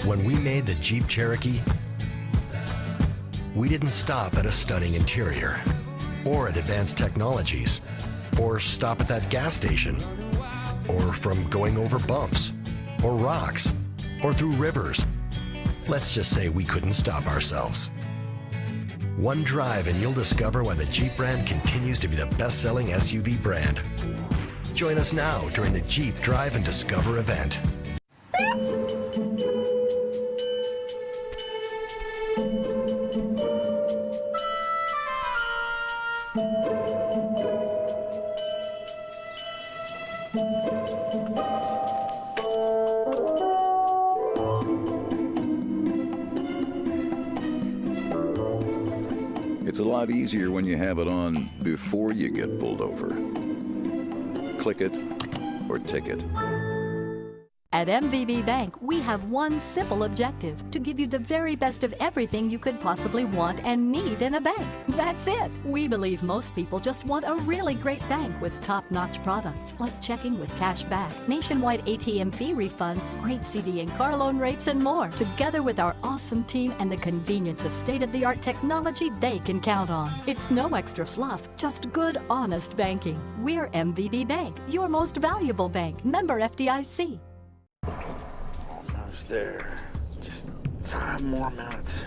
When we made the Jeep Cherokee, we didn't stop at a stunning interior, or at advanced technologies, or stop at that gas station, or from going over bumps, or rocks, or through rivers. Let's just say we couldn't stop ourselves. One drive and you'll discover why the Jeep brand continues to be the best-selling SUV brand. Join us now during the Jeep Drive and Discover event. It's a lot easier when you have it on before you get pulled over. Click it or ticket. At MVB Bank, we have one simple objective: to give you the very best of everything you could possibly want and need in a bank. That's it. We believe most people just want a really great bank with top-notch products like checking with cash back, nationwide ATM fee refunds, great CD and car loan rates, and more. Together with our awesome team and the convenience of state-of-the-art technology they can count on. It's no extra fluff, just good, honest banking. We're MVB Bank, your most valuable bank. Member FDIC. Almost there. Just 5 more minutes.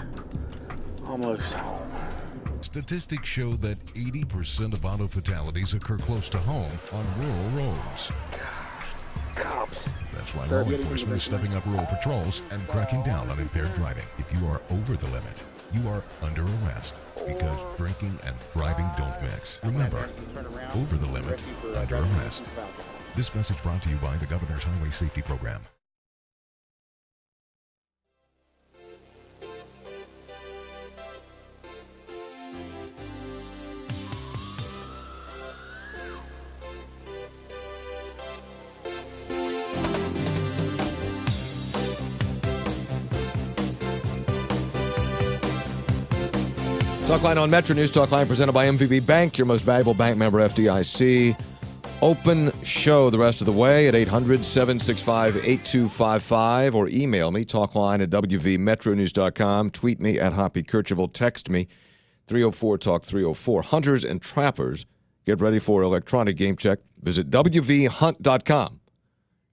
Almost home. Statistics show that 80% of auto fatalities occur close to home on rural roads. Cops. That's why law enforcement is stepping up rural patrols and cracking down on impaired driving. If you are over the limit, you are under arrest because drinking and driving don't mix. Remember, over the limit, under arrest. This message brought to you by the Governor's Highway Safety Program. Talkline on Metro News. Talkline presented by MVB Bank, your most valuable bank, member FDIC. Open show the rest of the way at 800-765-8255 or email me, talkline at wvmetronews.com. Tweet me at Hoppy Kercheval. Text me, 304-TALK-304. Hunters and trappers, get ready for electronic game check. Visit wvhunt.com,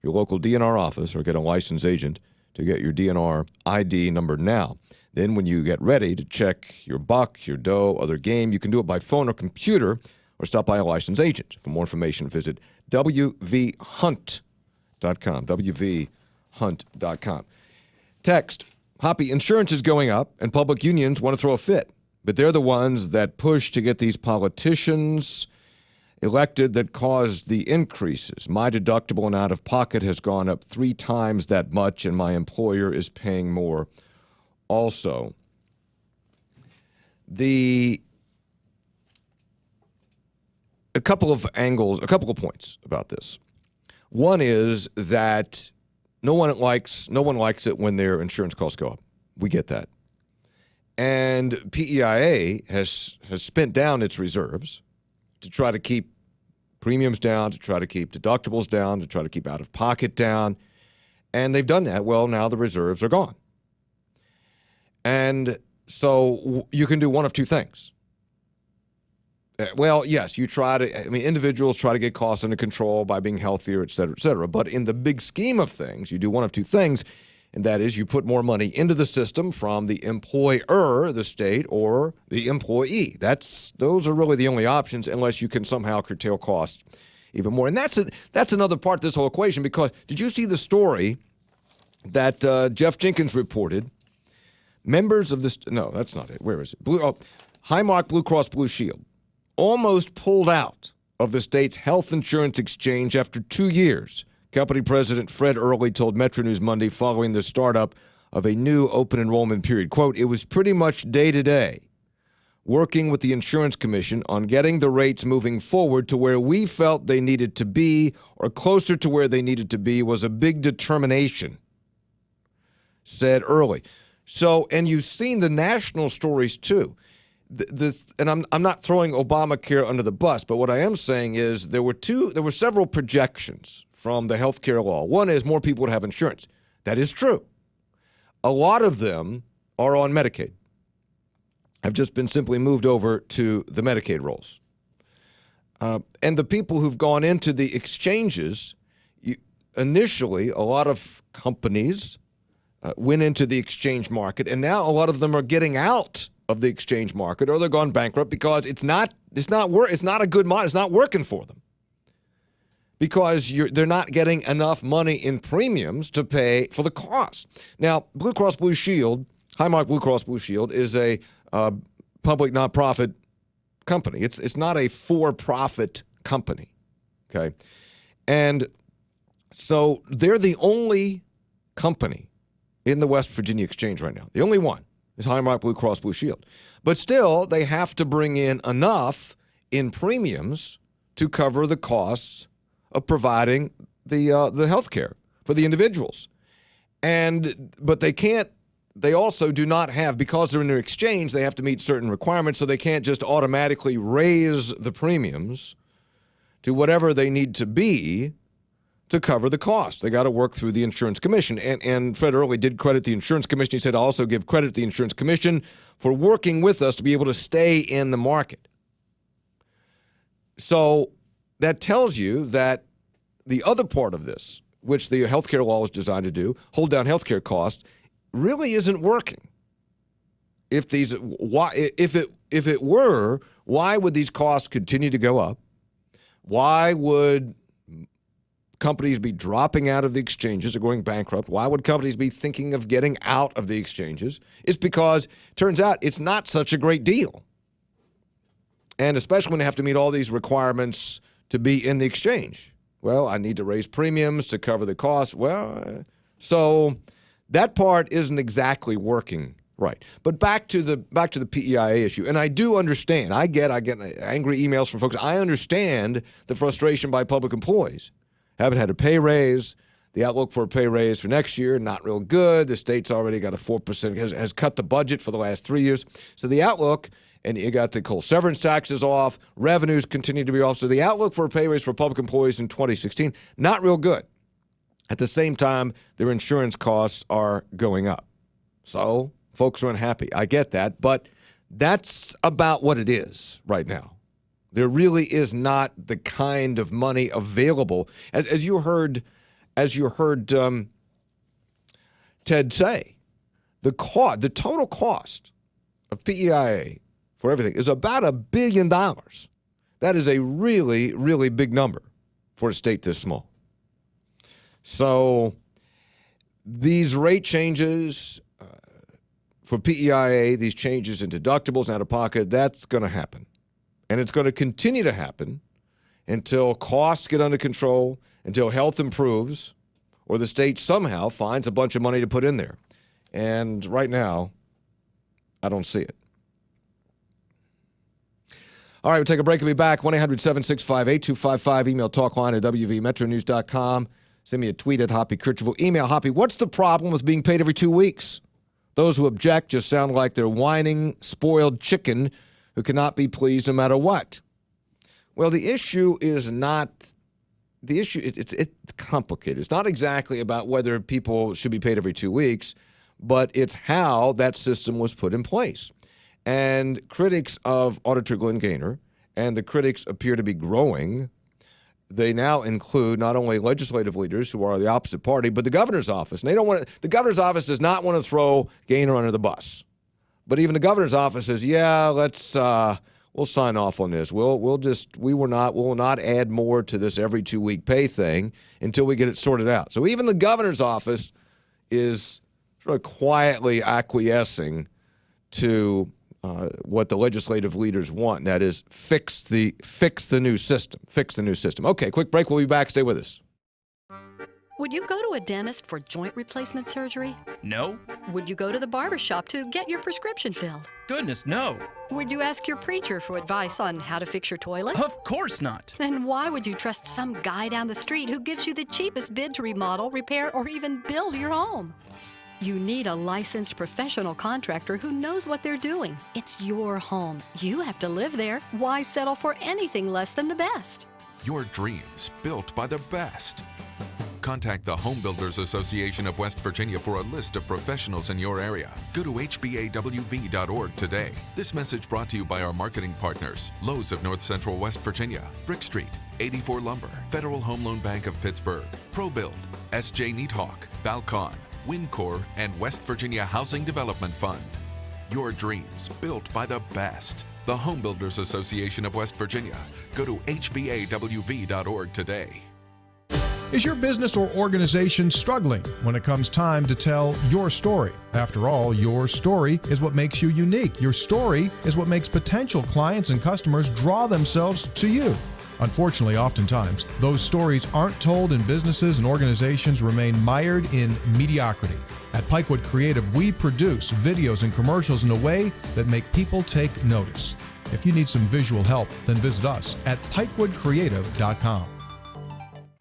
your local DNR office, or get a licensed agent to get your DNR ID number now. Then when you get ready to check your buck, your doe, other game, you can do it by phone or computer or stop by a licensed agent. For more information, visit wvhunt.com, wvhunt.com. Text, Hoppy, insurance is going up and public unions want to throw a fit, but they're the ones that push to get these politicians elected that caused the increases. My deductible and out-of-pocket has gone up 3 times that much, and my employer is paying more. Also, a couple of points about this. One is that no one likes it when their insurance costs go up. We get that. And PEIA has spent down its reserves to try to keep premiums down, to try to keep deductibles down, to try to keep out-of-pocket down. And they've done that. Well, now the reserves are gone. And so you can do one of two things. Well, yes, individuals try to get costs under control by being healthier, et cetera, et cetera. But in the big scheme of things, you do one of two things, and that is you put more money into the system from the employer, the state, or the employee. Those are really the only options, unless you can somehow curtail costs even more. And that's another part of this whole equation, because did you see the story that Jeff Jenkins reported? Members of this, no, that's not it. Where is it? Highmark Blue Cross Blue Shield almost pulled out of the state's health insurance exchange after 2 years. Company President Fred Early told Metro News Monday following the startup of a new open enrollment period. Quote, "It was pretty much day to day, working with the Insurance Commission on getting the rates moving forward to where we felt they needed to be, or closer to where they needed to be, was a big determination," said Early. So, and you've seen the national stories too. And I'm not throwing Obamacare under the bus, but what I am saying is there were several projections from the healthcare law. One is more people would have insurance. That is true. A lot of them are on Medicaid, have just been simply moved over to the Medicaid rolls. And the people who've gone into the exchanges, initially, a lot of companies went into the exchange market, and now a lot of them are getting out of the exchange market, or they're gone bankrupt because it's not a good model. It's not working for them because they're not getting enough money in premiums to pay for the cost. Now, Blue Cross Blue Shield, Highmark Blue Cross Blue Shield, is a public nonprofit company. It's not a for-profit company, okay? And so they're the only company in the West Virginia exchange right now. The only one is Highmark Blue Cross Blue Shield. But still, they have to bring in enough in premiums to cover the costs of providing the health care for the individuals. But they can't, they also do not have, because they're in an exchange, they have to meet certain requirements, so they can't just automatically raise the premiums to whatever they need to be to cover the cost. They got to work through the insurance commission. And Fred Early did credit the insurance commission. He said, I also give credit to the insurance commission for working with us to be able to stay in the market. So that tells you that the other part of this, which the healthcare law is designed to do, hold down healthcare costs, really isn't working. If it were, why would these costs continue to go up? Why would companies be dropping out of the exchanges or going bankrupt? Why would companies be thinking of getting out of the exchanges? It's because it turns out it's not such a great deal. And especially when they have to meet all these requirements to be in the exchange. Well, I need to raise premiums to cover the cost. Well, so that part isn't exactly working right. But back to the PEIA issue, and I do understand. I get angry emails from folks. I understand the frustration by public employees. Haven't had a pay raise. The outlook for a pay raise for next year, not real good. The state's already got a 4%, has cut the budget for the last 3 years. So the outlook, and you got the coal severance taxes off, revenues continue to be off. So the outlook for a pay raise for public employees in 2016, not real good. At the same time, their insurance costs are going up. So folks are unhappy. I get that, but that's about what it is right now. There really is not the kind of money available, as you heard Ted say. The total cost of PEIA for everything is about $1 billion. That is a really, really big number for a state this small. So these rate changes for PEIA, these changes in deductibles and out-of-pocket, that's going to happen. And it's going to continue to happen until costs get under control, until health improves, or the state somehow finds a bunch of money to put in there. And right now, I don't see it. All right, we'll take a break. We'll be back. 1-800-765-8255. Email talkline at wvmetronews.com. Send me a tweet at Hoppy Kercheval. Email Hoppy, what's the problem with being paid every 2 weeks? Those who object just sound like they're whining, spoiled chicken who cannot be pleased no matter what. Well, the issue is not the issue. It's complicated. It's not exactly about whether people should be paid every 2 weeks, but it's how that system was put in place. And critics of Auditor Glenn Gaynor, and the critics appear to be growing, they now include not only legislative leaders who are the opposite party, but the governor's office. And the governor's office does not want to throw Gaynor under the bus. But even the governor's office says, yeah, we'll sign off on this. We will not add more to this every 2 week pay thing until we get it sorted out. So even the governor's office is sort of quietly acquiescing to what the legislative leaders want. And that is fix the new system. Fix the new system. Okay, quick break. We'll be back. Stay with us. Would you go to a dentist for joint replacement surgery? No. Would you go to the barbershop to get your prescription filled? Goodness, no. Would you ask your preacher for advice on how to fix your toilet? Of course not. Then why would you trust some guy down the street who gives you the cheapest bid to remodel, repair, or even build your home? You need a licensed professional contractor who knows what they're doing. It's your home. You have to live there. Why settle for anything less than the best? Your dreams built by the best. Contact the Home Builders Association of West Virginia for a list of professionals in your area. Go to hbawv.org today. This message brought to you by our marketing partners, Lowe's of North Central West Virginia, Brick Street, 84 Lumber, Federal Home Loan Bank of Pittsburgh, ProBuild, SJ Neathawk, Valcon, Windcor, and West Virginia Housing Development Fund. Your dreams built by the best. The Home Builders Association of West Virginia. Go to hbawv.org today. Is your business or organization struggling when it comes time to tell your story? After all, your story is what makes you unique. Your story is what makes potential clients and customers draw themselves to you. Unfortunately, oftentimes, those stories aren't told and businesses and organizations remain mired in mediocrity. At Pikewood Creative, we produce videos and commercials in a way that make people take notice. If you need some visual help, then visit us at pikewoodcreative.com.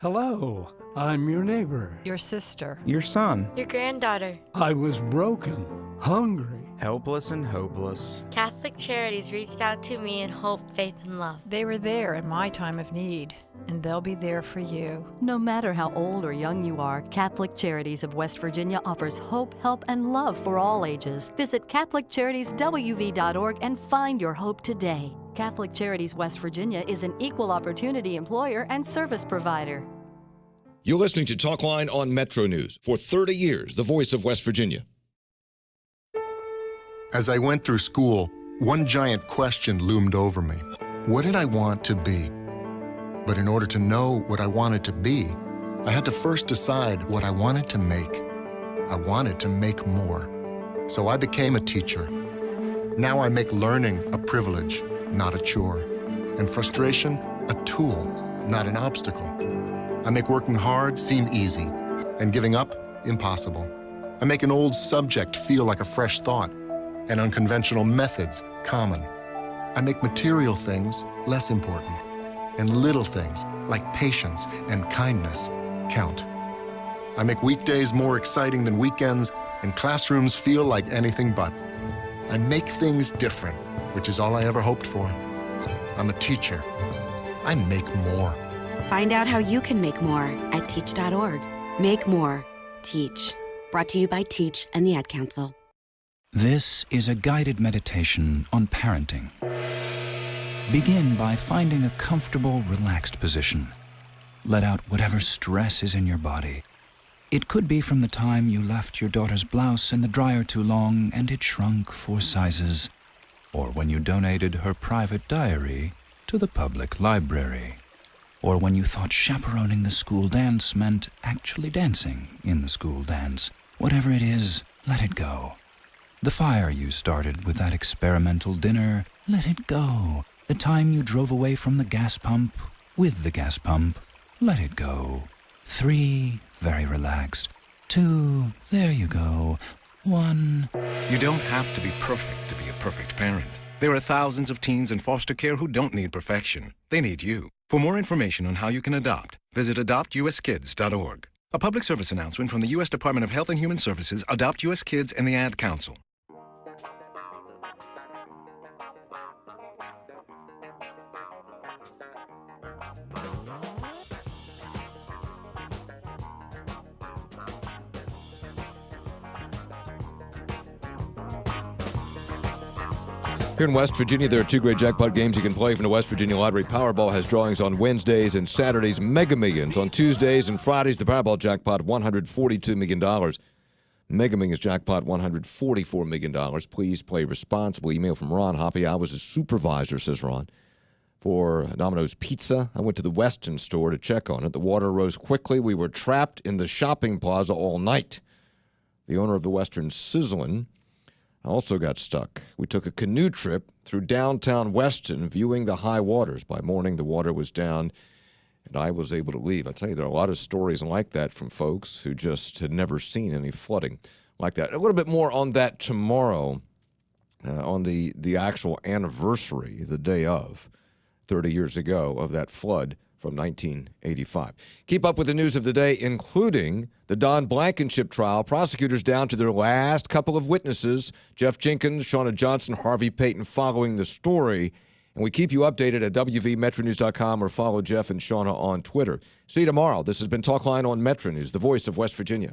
Hello, I'm your neighbor. Your sister. Your son. Your granddaughter. I was broken, hungry. Helpless and hopeless. Catholic Charities reached out to me in hope, faith, and love. They were there in my time of need, and they'll be there for you. No matter how old or young you are, Catholic Charities of West Virginia offers hope, help, and love for all ages. Visit CatholicCharitiesWV.org and find your hope today. Catholic Charities West Virginia is an equal opportunity employer and service provider. You're listening to Talkline on Metro News. For 30 years, the voice of West Virginia. As I went through school, one giant question loomed over me. What did I want to be? But in order to know what I wanted to be, I had to first decide what I wanted to make. I wanted to make more. So I became a teacher. Now I make learning a privilege, not a chore, and frustration a tool, not an obstacle. I make working hard seem easy, and giving up impossible. I make an old subject feel like a fresh thought, and unconventional methods common. I make material things less important, and little things like patience and kindness count. I make weekdays more exciting than weekends, and classrooms feel like anything but. I make things different, which is all I ever hoped for. I'm a teacher. I make more. Find out how you can make more at teach.org. Make more. Teach. Brought to you by Teach and the Ad Council. This is a guided meditation on parenting. Begin by finding a comfortable, relaxed position. Let out whatever stress is in your body. It could be from the time you left your daughter's blouse in the dryer too long and it shrunk 4 sizes, or when you donated her private diary to the public library, or when you thought chaperoning the school dance meant actually dancing in the school dance. Whatever it is, let it go. The fire you started with that experimental dinner, let it go. The time you drove away from the gas pump with the gas pump, let it go. 3, very relaxed. 2, there you go. 1. You don't have to be perfect to be a perfect parent. There are thousands of teens in foster care who don't need perfection. They need you. For more information on how you can adopt, visit adoptuskids.org. A public service announcement from the U.S. Department of Health and Human Services, Adopt U.S. Kids, and the Ad Council. Here in West Virginia, there are 2 great jackpot games you can play from the West Virginia Lottery. Powerball has drawings on Wednesdays and Saturdays, Mega Millions on Tuesdays and Fridays. The Powerball jackpot, $142 million. Mega Millions jackpot, $144 million. Please play responsibly. Email from Ron Hoppy. I was a supervisor, says Ron, for Domino's Pizza. I went to the Weston store to check on it. The water rose quickly. We were trapped in the shopping plaza all night. The owner of the Western Sizzlin' also got stuck. We took a canoe trip through downtown Weston, viewing the high waters. By morning, the water was down, and I was able to leave. I tell you, there are a lot of stories like that from folks who just had never seen any flooding like that. A little bit more on that tomorrow, on the actual anniversary, the day of, 30 years ago, of that flood from 1985. Keep up with the news of the day, including the Don Blankenship trial. Prosecutors down to their last couple of witnesses, Jeff Jenkins, Shauna Johnson, Harvey Payton, following the story. And we keep you updated at WVMetroNews.com or follow Jeff and Shauna on Twitter. See you tomorrow. This has been Talkline on Metro News, the voice of West Virginia.